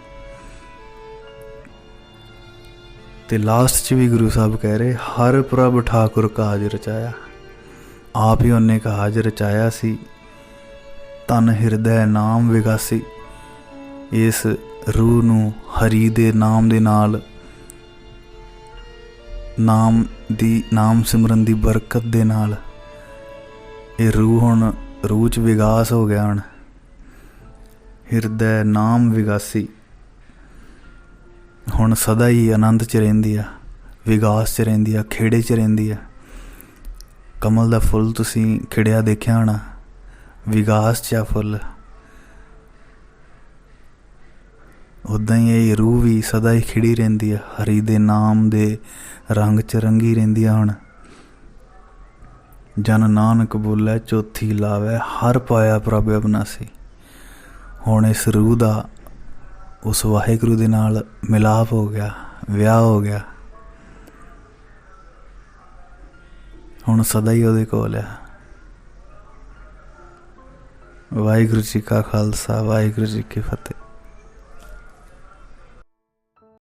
ਤੇ ਲਾਸਟ 'ਚ ਵੀ ਗੁਰੂ ਸਾਹਿਬ ਕਹਿ ਰਹੇ, ਹਰ ਪ੍ਰਭ ਠਾਕੁਰ ਕਾਜ ਰਚਾਇਆ। ਆਪ ਹੀ ਉਹਨੇ ਕਾਜ ਰਚਾਇਆ ਸੀ। ਤਨ ਹਿਰਦੈ ਨਾਮ ਵਿਗਾਸੀ। ਇਸ ਰੂਹ ਨੂੰ ਹਰੀ ਦੇ ਨਾਮ ਦੇ ਨਾਲ, ਨਾਮ ਸਿਮਰਨ ਦੀ ਬਰਕਤ ਦੇ ਨਾਲ ਇਹ ਰੂਹ 'ਚ ਵਿਗਾਸ ਹੋ ਗਿਆ। ਹੁਣ ਹਿਰਦੈ ਨਾਮ ਵਿਗਾਸੀ, ਹੁਣ ਸਦਾ ਹੀ ਆਨੰਦ 'ਚ ਰਹਿੰਦੀ ਆ। ਵਿਗਾਸ 'ਚ ਰਹਿੰਦੀ ਆ, ਖੇੜੇ 'ਚ ਰਹਿੰਦੀ ਆ। ਕਮਲ ਦਾ ਫੁੱਲ ਤੁਸੀਂ ਖਿੜਿਆ ਦੇਖਿਆ ਹੋਣਾ, ਵਿਗਾਸ 'ਚ ਆ ਫੁੱਲ। ਉੱਦਾਂ ਹੀ ਇਹ ਰੂਹ ਵੀ ਸਦਾ ਹੀ ਖਿੜੀ ਰਹਿੰਦੀ ਆ, ਹਰੀ ਦੇ ਨਾਮ ਦੇ ਰੰਗ 'ਚ ਰੰਗੀ ਰਹਿੰਦੀ ਆ। ਹੁਣ ਜਨ ਨਾਨਕ ਬੋਲੇ ਚੌਥੀ ਲਾਵੇ, ਹਰ ਪਾਇਆ ਪ੍ਰਭ ਅਬਨਾਸੀ। ਹੁਣ ਇਸ ਰੂਹ ਦਾ ਉਸ ਵਾਹਿਗੁਰੂ ਦੇ ਨਾਲ ਮਿਲਾਪ ਹੋ ਗਿਆ, ਵਿਆਹ ਹੋ ਗਿਆ। ਹੁਣ ਸਦਾ ਹੀ ਉਹਦੇ ਕੋਲ ਆ। ਵਾਹਿਗੁਰੂ ਜੀ ਕਾ ਖਾਲਸਾ, ਵਾਹਿਗੁਰੂ ਜੀ ਕੀ ਫਤਿਹ।